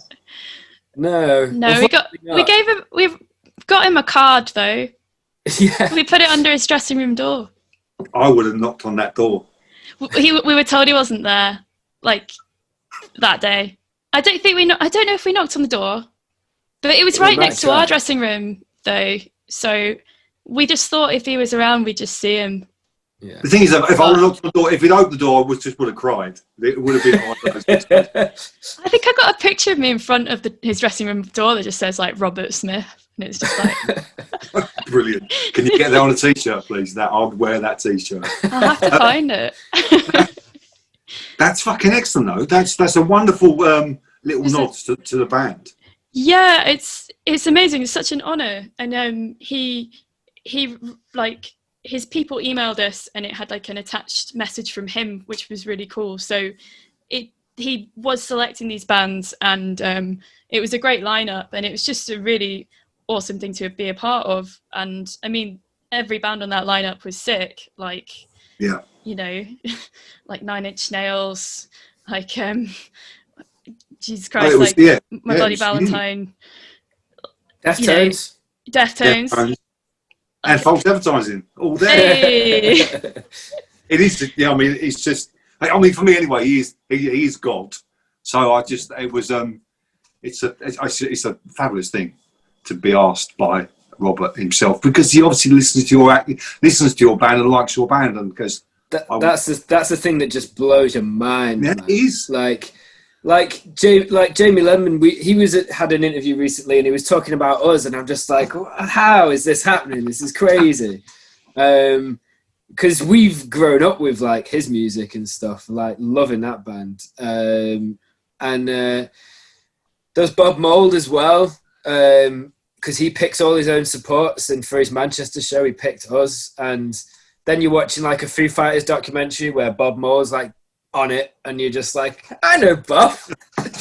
No, we've got him a card though. Yeah, We put it under his dressing room door. I would have knocked on that door. We were told he wasn't there, like that day. I don't know if we knocked on the door, but it was right next to our dressing room though. So we just thought if he was around, we'd just see him. Yeah. The thing is, if I would have knocked on the door, if he'd opened the door, I would have cried. It would have been hard. I think I got a picture of me in front of his dressing room door that just says like Robert Smith, and it's just like brilliant. Can you get that on a t-shirt, please? That I'd wear that t-shirt. I'll have to find it. That's fucking excellent, though. That's a wonderful little nod to the band. Yeah, it's amazing. It's such an honour, and he like. His people emailed us, and it had like an attached message from him, which was really cool. So he was selecting these bands, and it was a great lineup, and it was just a really awesome thing to be a part of. And I mean, every band on that lineup was sick. Like, yeah, you know, like 9 Inch Nails, like Jesus Christ, My Bloody Valentine, Deftones. Deftones. And false advertising all day. Hey. It is. Yeah, I mean, it's just. I mean, for me anyway, he is God. So it's a fabulous thing to be asked by Robert himself, because he obviously listens to your band and likes your band, and because that's the thing that just blows your mind. Yeah, man. it is. Like Jamie Lemon, had an interview recently, and he was talking about us, and I'm just like, how is this happening? This is crazy. Because we've grown up with like his music and stuff, like loving that band. And there's Bob Mould as well, because he picks all his own supports, and for his Manchester show, he picked us. And then you're watching like a Foo Fighters documentary where Bob Mould's like on it, and you're just like, I know Bob. And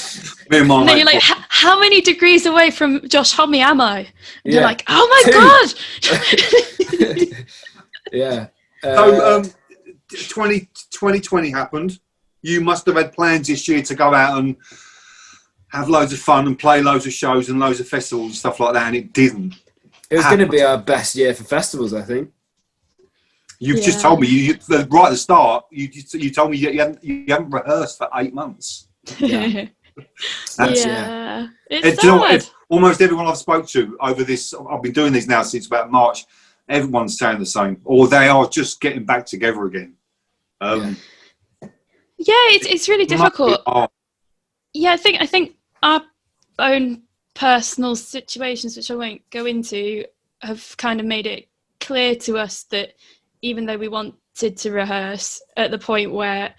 then you're like, how many degrees away from Josh Homme am I? And you're like, oh my God. Yeah. So 2020 happened. You must have had plans this year to go out and have loads of fun and play loads of shows and loads of festivals and stuff like that, and it didn't. It was going to be our best year for festivals, I think. You've just told me, right at the start, you told me you haven't rehearsed for 8 months. Yeah. It's you know what, almost everyone I've spoke to over this, I've been doing these now since about March, everyone's saying the same, or they are just getting back together again. It's really difficult. Yeah, I think our own personal situations, which I won't go into, have kind of made it clear to us that even though we wanted to rehearse at the point where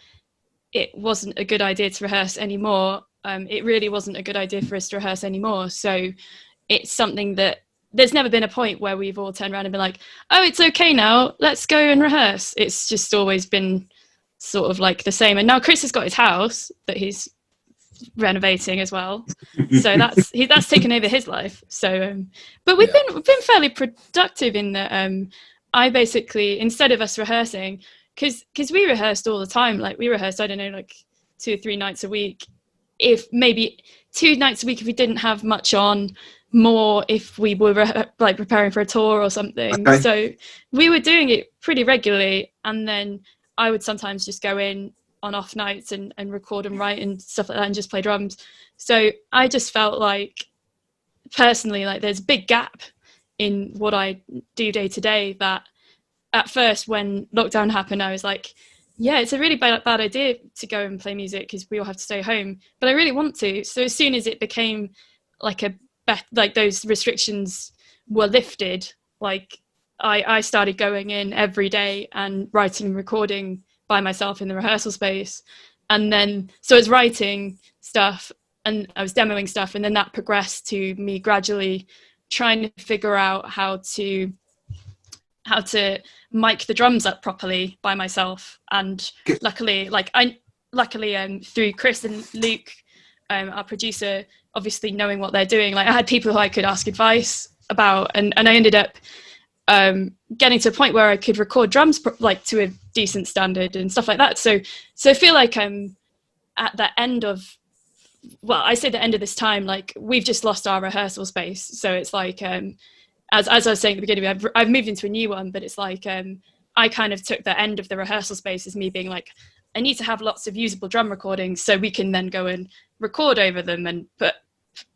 it wasn't a good idea to rehearse anymore, it really wasn't a good idea for us to rehearse anymore. So it's something that there's never been a point where we've all turned around and been like, oh, it's okay now, let's go and rehearse. It's just always been sort of like the same. And now Chris has got his house that he's renovating as well, so that's taken over his life. So but we've been fairly productive in that. I basically, instead of us rehearsing, because we rehearsed all the time, like we rehearsed, I don't know, like 2 or 3 nights a week, if maybe 2 nights a week if we didn't have much on, more if we were like preparing for a tour or something. Okay. So we were doing it pretty regularly, and then I would sometimes just go in on off nights and record and write and stuff like that and just play drums. So I just felt like, personally, like there's a big gap in what I do day to day, that at first when lockdown happened I was like, yeah, it's a really bad idea to go and play music because we all have to stay home, but I really want to. So as soon as it became like like those restrictions were lifted, like I started going in every day and writing and recording by myself in the rehearsal space. And then so I was writing stuff and I was demoing stuff, and then that progressed to me gradually trying to figure out how to mic the drums up properly by myself. And luckily through Chris and Luke, our producer, obviously knowing what they're doing, like I had people who I could ask advice about, and I ended up getting to a point where I could record drums like to a decent standard and stuff like that. So I feel like I'm at the end of, well, I say the end of this time, like we've just lost our rehearsal space. So it's like, as I was saying at the beginning, I've moved into a new one, but it's like I kind of took the end of the rehearsal space as me being like, I need to have lots of usable drum recordings so we can then go and record over them and put,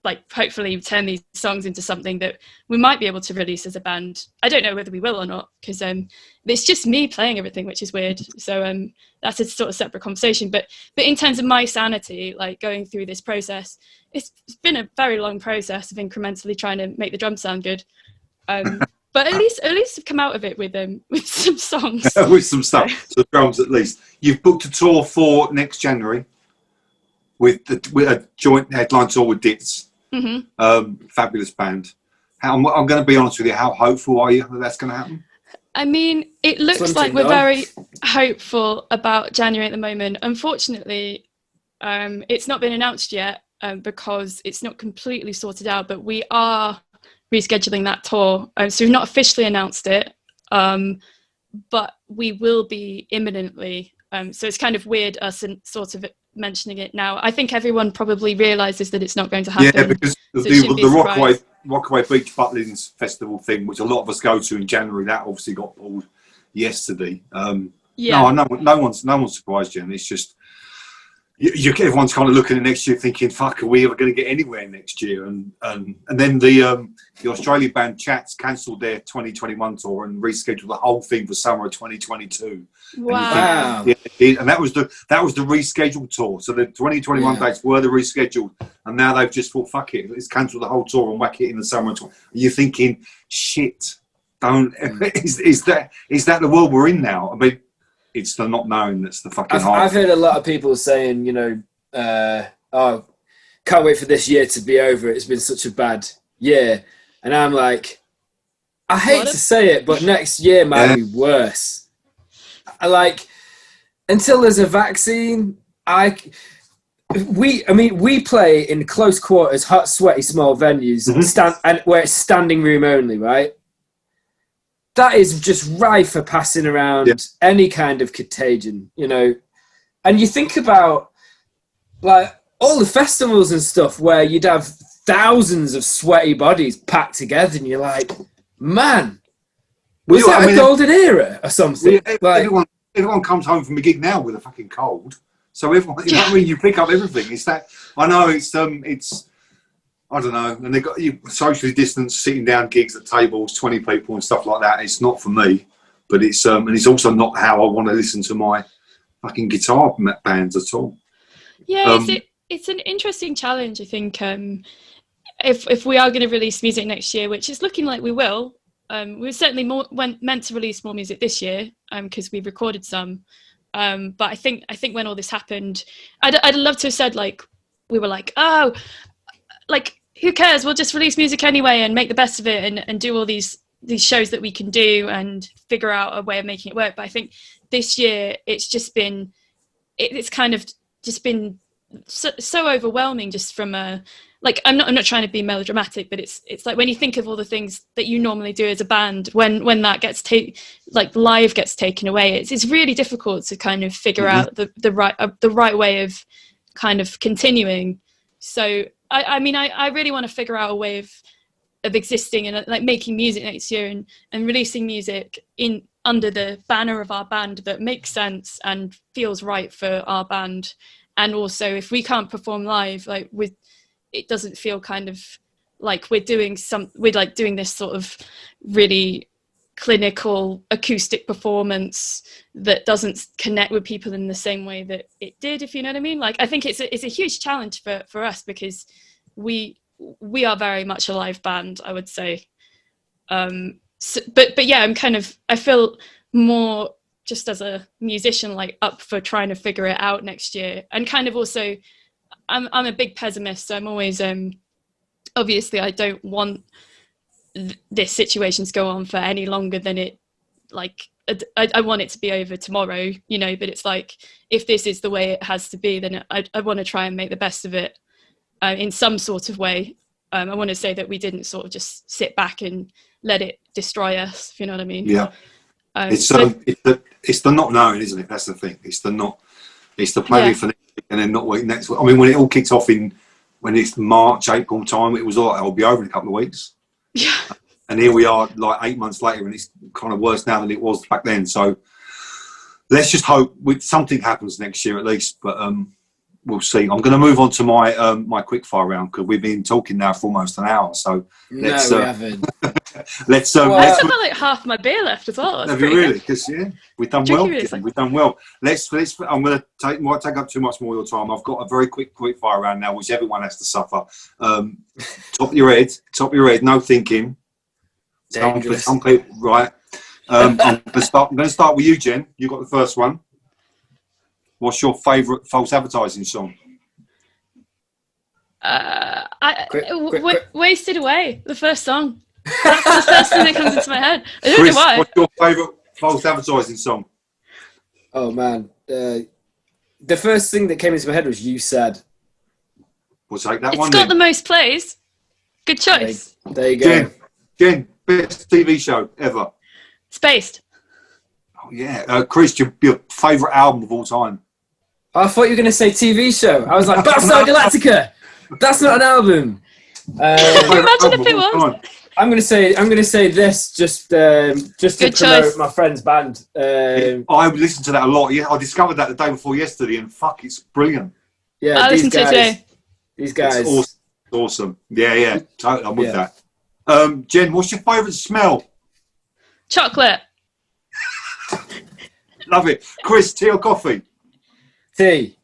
like, hopefully turn these songs into something that we might be able to release as a band. I don't know whether we will or not, because it's just me playing everything, which is weird. So that's a sort of separate conversation. But in terms of my sanity, like going through this process, it's been a very long process of incrementally trying to make the drums sound good. But at least I've come out of it with some songs. With some stuff, so drums at least. You've booked a tour for next January with a joint headline tour with Ditz. Mm-hmm. Fabulous band. I'm going to be honest with you. How hopeful are you that that's going to happen? I mean, it looks like we're very hopeful about January at the moment. Unfortunately, it's not been announced yet because it's not completely sorted out, but we are rescheduling that tour. So we've not officially announced it, but we will be imminently. So it's kind of weird us sort of mentioning it now. I think everyone probably realises that it's not going to happen. Yeah, because so the Rockaway Beach Butlins Festival thing, which a lot of us go to in January, that obviously got pulled yesterday. No one's surprised, Jen. It's just everyone's kind of looking at next year thinking, fuck, are we ever going to get anywhere next year? And then the Australian band Chats cancelled their 2021 tour and rescheduled the whole thing for summer of 2022. Wow. And that was the rescheduled tour. So the 2021 dates were the rescheduled, and now they've just thought, fuck it, let's cancel the whole tour and whack it in the summer. You're thinking, shit, is that the world we're in now? I mean, it's the not knowing that's the fucking hard. I've heard a lot of people saying, oh, can't wait for this year to be over. It's been such a bad year. And I'm like, I hate to say it, but next year might be worse. Until there's a vaccine, we play in close quarters, hot, sweaty, small venues, and where it's standing room only, right? That is just rife for passing around any kind of contagion, And you think about like all the festivals and stuff where you'd have thousands of sweaty bodies packed together, and you're like, man, was that a golden era or something? Everyone comes home from a gig now with a fucking cold, so everyone, you pick up everything. It's that I know it's I don't know, and they got you socially distanced, sitting down gigs at tables, 20 people and stuff like that. It's not for me, but it's and it's also not how I want to listen to my fucking guitar bands at all. Yeah, it's an interesting challenge. I think if we are going to release music next year, which is looking like we will, we were certainly meant to release more music this year because we recorded some. But I think when all this happened, I'd love to have said we were like, oh, like, who cares? We'll just release music anyway and make the best of it and do all these shows that we can do and figure out a way of making it work. But I think this year it's just been, it's kind of just been so overwhelming just from a, like, I'm not trying to be melodramatic, but it's like when you think of all the things that you normally do as a band, when that gets live gets taken away, it's really difficult to kind of figure out the right way of kind of continuing. So I mean, I really want to figure out a way of existing and like making music next year and releasing music in under the banner of our band that makes sense and feels right for our band. And also, if we can't perform live, like it doesn't feel kind of like we're like doing this sort of really clinical acoustic performance that doesn't connect with people in the same way that it did, if you know what I mean. Like, I think it's a huge challenge for us, because we are very much a live band, I would say. But yeah, I feel more just as a musician, like up for trying to figure it out next year. And kind of also, I'm a big pessimist, so I'm always obviously I don't want this situation to go on for any longer than it, like, I want it to be over tomorrow, you know, but it's like, if this is the way it has to be, then I want to try and make the best of it in some sort of way. I want to say that we didn't sort of just sit back and let it destroy us, if you know what I mean. Yeah. It's the not knowing, isn't it? That's the thing. It's the planning for next week and then not waiting next week. I mean, when it all kicks off when it's March, April time, it was like, it'll be over in a couple of weeks. Yeah. And here we are, like 8 months later, and it's kind of worse now than it was back then. So let's just hope something happens next year at least. But we'll see. I'm going to move on to my my quickfire round, because we've been talking now for almost an hour. So let's, no, we haven't. let's. I've still got like half my beer left as well. Have you really? Because we've done well. Really. We've done well. Let's. I'm going to might take up too much more of your time. I've got a very quick fire round now, which everyone has to suffer. Top of your head. No thinking. Some people, right. I'm going to start with you, Jen. You got the first one. What's your favourite false advertising song? Quick. Wasted Away, the first song. That's the first thing that comes into my head. I don't Chris, know why. what's your favourite false advertising song? Oh man, the first thing that came into my head was You Said. We'll take that It's one. got then. the most plays. Good choice. There you go. Jen, best TV show ever. Spaced. Oh yeah, Chris, your favourite album of all time. I thought you were going to say TV show. I was like, Battlestar Galactica. That's not an album. Imagine if it was. I'm going to say this just to promote my friend's band. I listened to that a lot. Yeah, I discovered that the day before yesterday, and fuck, it's brilliant. Yeah, I listened to it today. These guys, it's awesome. Yeah, totally. I'm with that. Jen, what's your favourite smell? Chocolate. Love it. Chris, tea or coffee? Tea.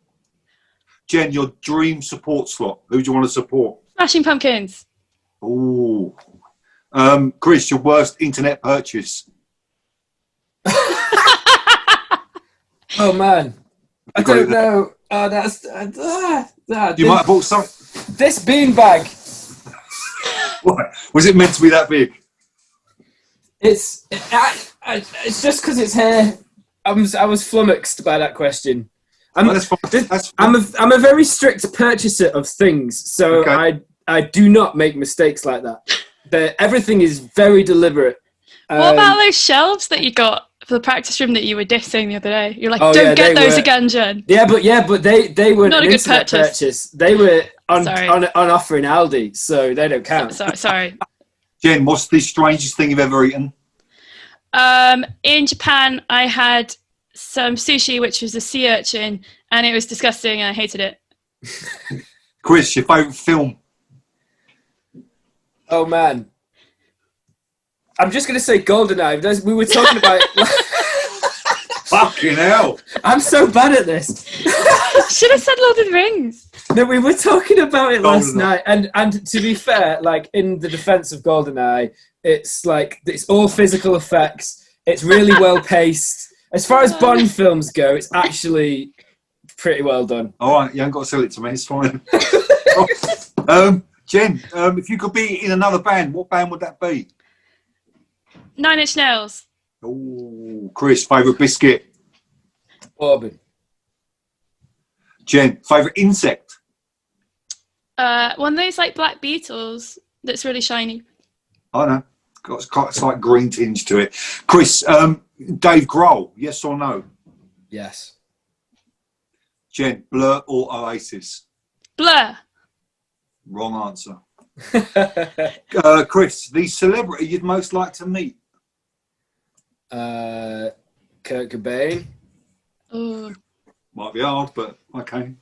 Jen, your dream support slot. Who do you want to support? Smashing Pumpkins. Ooh. Chris, your worst internet purchase? Oh man, I don't know. Oh, that's You might have bought some. This beanbag. What? Was it meant to be that big? It's just because it's here. I was flummoxed by that question. I'm a very strict purchaser of things, so okay. I do not make mistakes like that. Everything is very deliberate. What about those shelves that you got for the practice room that you were dissing the other day? You're like, don't get those again, Jen. Yeah, but they weren't not an a good internet purchase. They were on offer in Aldi, so they don't count. Sorry. Jen, what's the strangest thing you've ever eaten? In Japan, I had some sushi, which was a sea urchin, and it was disgusting, and I hated it. Chris, your favourite film? Oh man, I'm just gonna say GoldenEye. We were talking about. Fucking hell! I'm so bad at this. Should have said Lord of the Rings. No, we were talking about it last night, and to be fair, like in the defense of GoldenEye, it's all physical effects. It's really well paced. As far as Bond films go, it's actually pretty well done. All right, you haven't got to sell it to me. It's fine. Jen, if you could be in another band, what band would that be? 9 Inch Nails. Oh, Chris, favourite biscuit? Bourbon. Jen, favourite insect? One of those like black beetles that's really shiny. I know. Got quite a slight green tinge to it. Chris, Dave Grohl, yes or no? Yes. Jen, Blur or Oasis? Blur. Wrong answer. Chris, the celebrity you'd most like to meet? Kurt Cobain. Oh. Might be hard, but okay.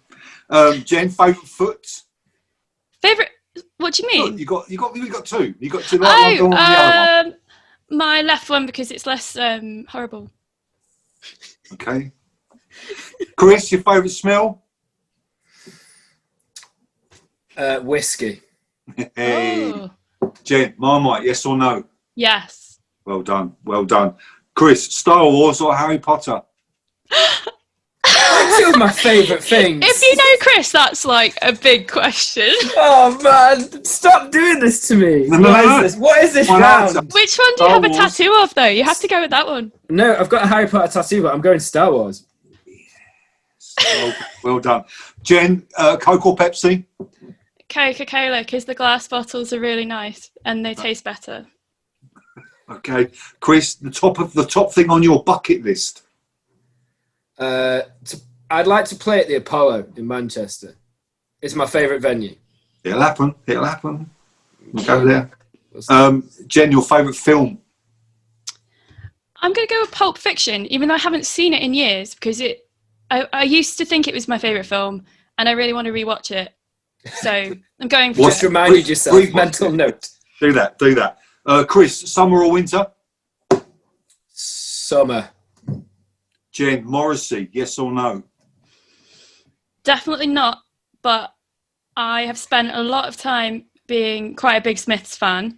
Jen, favourite foot? Favourite? What do you mean? Foot. You got two. You got two. Like one on the other one. My left one because it's less horrible. Okay. Chris, your favourite smell? Whiskey. Hey. Oh. Jen, Marmite, yes or no? Yes. Well done. Well done. Chris, Star Wars or Harry Potter? Two of my favourite things. If you know Chris, that's like a big question. Oh man, stop doing this to me. What is this One round? answer. Which one do you have a tattoo of though? You have to go with that one. No, I've got a Harry Potter tattoo, but I'm going Star Wars. Well done. Jen, Coke or Pepsi? Coca-Cola, because the glass bottles are really nice and they taste better. Okay. Chris, the top thing on your bucket list? I'd like to play at the Apollo in Manchester. It's my favourite venue. It'll happen. We'll go there. Jen, your favourite film? I'm going to go with Pulp Fiction, even though I haven't seen it in years, because I used to think it was my favourite film, and I really want to rewatch it. So I'm going for Just it. reminded yourself, mental note. Do that. Chris, summer or winter? Summer. Jen, Morrissey, yes or no? Definitely not, but I have spent a lot of time being quite a big Smiths fan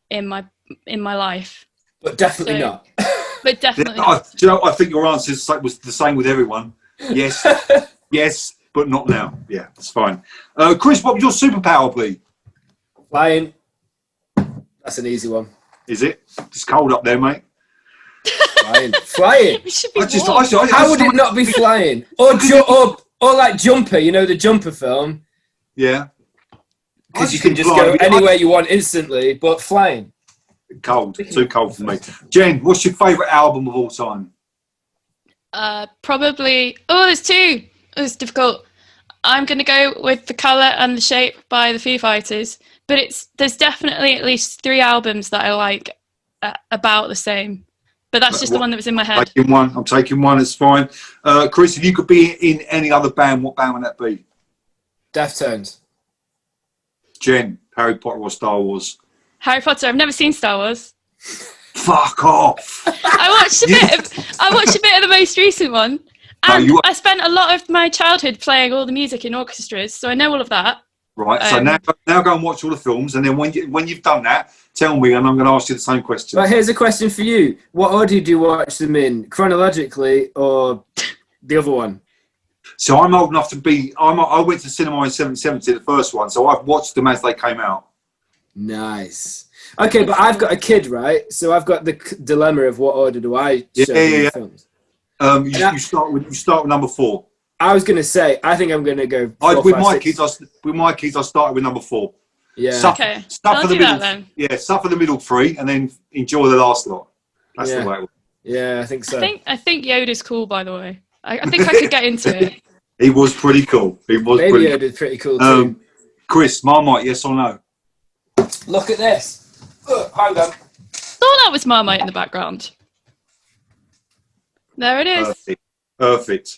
in my life. But definitely not. But definitely not. Do you know, I think your answer was the same with everyone. Yes, yes, but not now. Yeah, that's fine. Chris, what would your superpower be? Flying. That's an easy one. Is it? It's cold up there, mate. Flying. It should be warm. How would it not be flying? Or like Jumper, you know the Jumper film? Yeah. Because you can just go anywhere you want instantly, but flying. Cold. Too cold for me. Jen, what's your favourite album of all time? Probably. Oh, there's two. Oh, it's difficult. I'm going to go with The Colour and the Shape by the Foo Fighters. But there's definitely at least 3 albums that I like about the same. But that's just the one that was in my head. I'm taking one. It's fine. Chris, if you could be in any other band, what band would that be? Deftones. Jen, Harry Potter or Star Wars? Harry Potter. I've never seen Star Wars. Fuck off. I watched a bit of the most recent one. And I spent a lot of my childhood playing all the music in orchestras, so I know all of that. Right, so now go and watch all the films, and then when you've done that, tell me, and I'm going to ask you the same question. Right, here's a question for you. What order do you watch them in? Chronologically or the other one? So I'm old enough to be... I went to cinema in 1970, the first one, so I've watched them as they came out. Nice. Okay, but I've got a kid, right? So I've got the dilemma of what order do I show the films? You start with number 4. I was going to say, I think I'm going to go with my kids, I started with number 4. Yeah. Okay. I'll do that then. Yeah, suffer the middle 3 and then enjoy the last lot. That's the way it works. Yeah, I think so. I think Yoda's cool, by the way. I think I could get into it. He was pretty cool. Baby Yoda's pretty cool too. Chris, Marmite, yes or no? Look at this. Hang on. Thought that was Marmite in the background. There it is. Perfect.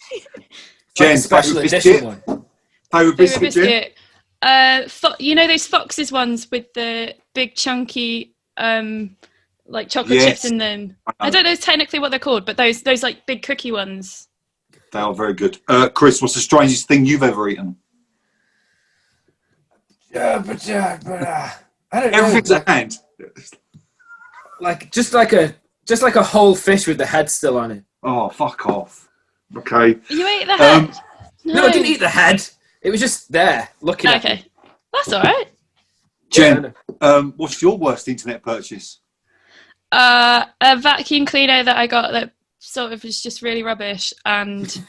Jen, special edition one. Favourite biscuit, Jen? You know those Fox's ones with the big chunky like chocolate chips in them? I don't know technically what they're called, but those like big cookie ones. They are very good. Chris, what's the strangest thing you've ever eaten? I don't know. Everything's a hand. Just like a whole fish with the head still on it. Oh, fuck off. Okay. You ate the head? No, I didn't eat the head. It was just there, looking at me. Okay. That's all right. Jen, what's your worst internet purchase? A vacuum cleaner that I got that sort of was just really rubbish, and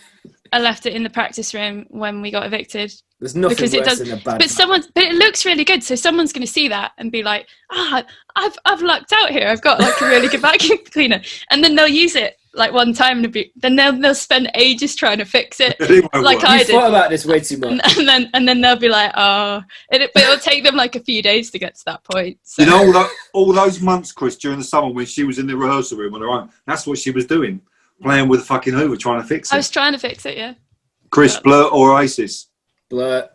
I left it in the practice room when we got evicted. There's nothing worse than a bad. But it looks really good, so someone's going to see that and be like, I've lucked out here. I've got like a really good vacuum cleaner, and then they'll use it like one time, then they'll spend ages trying to fix it, It won't like work. I You've did. thought about this way too much. And then they'll be like, oh, it'll take them like a few days to get to that point. So. You know, all those months, Chris, during the summer when she was in the rehearsal room on her own, that's what she was doing, playing with the fucking Hoover, trying to fix it. I was trying to fix it, yeah. Chris, Blur or Oasis? Blur.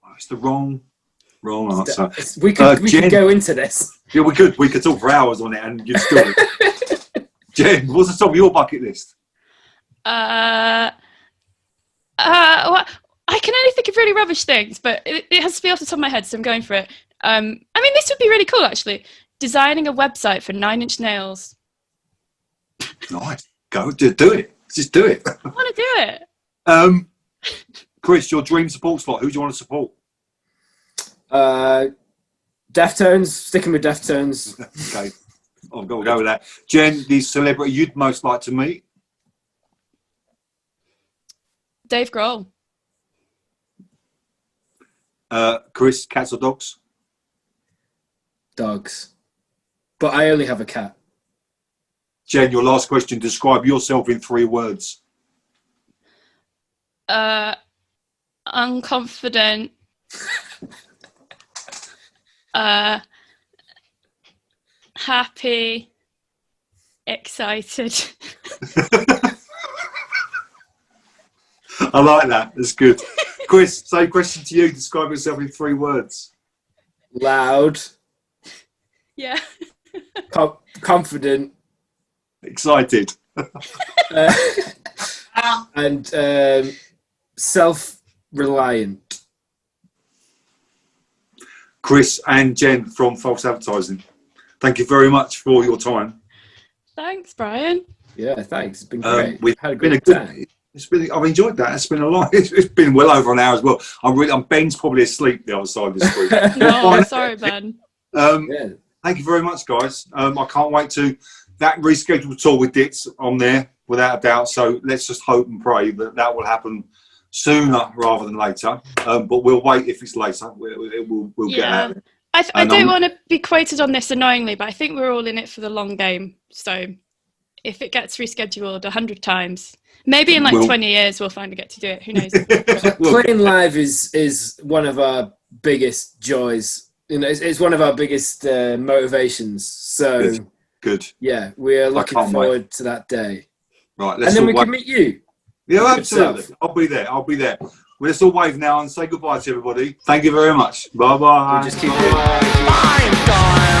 Oh, it's the wrong answer. We could go into this. Yeah, we could talk for hours on it and you'd still. Jen, what's the top of your bucket list? Well, I can only think of really rubbish things, but it has to be off the top of my head, so I'm going for it. I mean, this would be really cool, actually. Designing a website for 9 Inch Nails. Nice. Go, do it. Just do it. I want to do it. Chris, your dream support slot. Who do you want to support? Deftones. Sticking with Deftones. Okay. I'll go with that. Jen, the celebrity you'd most like to meet? Dave Grohl. Chris, cats or dogs? Dogs. But I only have a cat. Jen, your last question. Describe yourself in 3 words. Unconfident. Happy. Excited. I like that. That's good. Chris, same question to you. Describe yourself in 3 words. Loud. Yeah. Confident. Excited. And self-reliant. Chris and Jen from False Advertising. Thank you very much for your time. Thanks, Brian. Yeah, thanks. It's been great. We've had a been good time. I've enjoyed that. It's been a lot. It's been well over an hour as well. Ben's probably asleep the other side of the screen. No, sorry, Ben. Yeah. Thank you very much, guys. I can't wait to that rescheduled tour with Ditz on there, without a doubt. So let's just hope and pray that will happen sooner rather than later. But we'll wait if it's later. We'll get out. I don't want to be quoted on this annoyingly, but I think we're all in it for the long game. So if it gets rescheduled 100 times, maybe in 20 years we'll finally get to do it. Who knows? Playing live is one of our biggest joys. You know, it's one of our biggest motivations. So good. Yeah, we are looking forward to that day. Right, and then we can meet you. Yeah, absolutely. I'll be there. Well, let's all wave now and say goodbye to everybody. Thank you very much. Bye bye. We'll just keep doing it.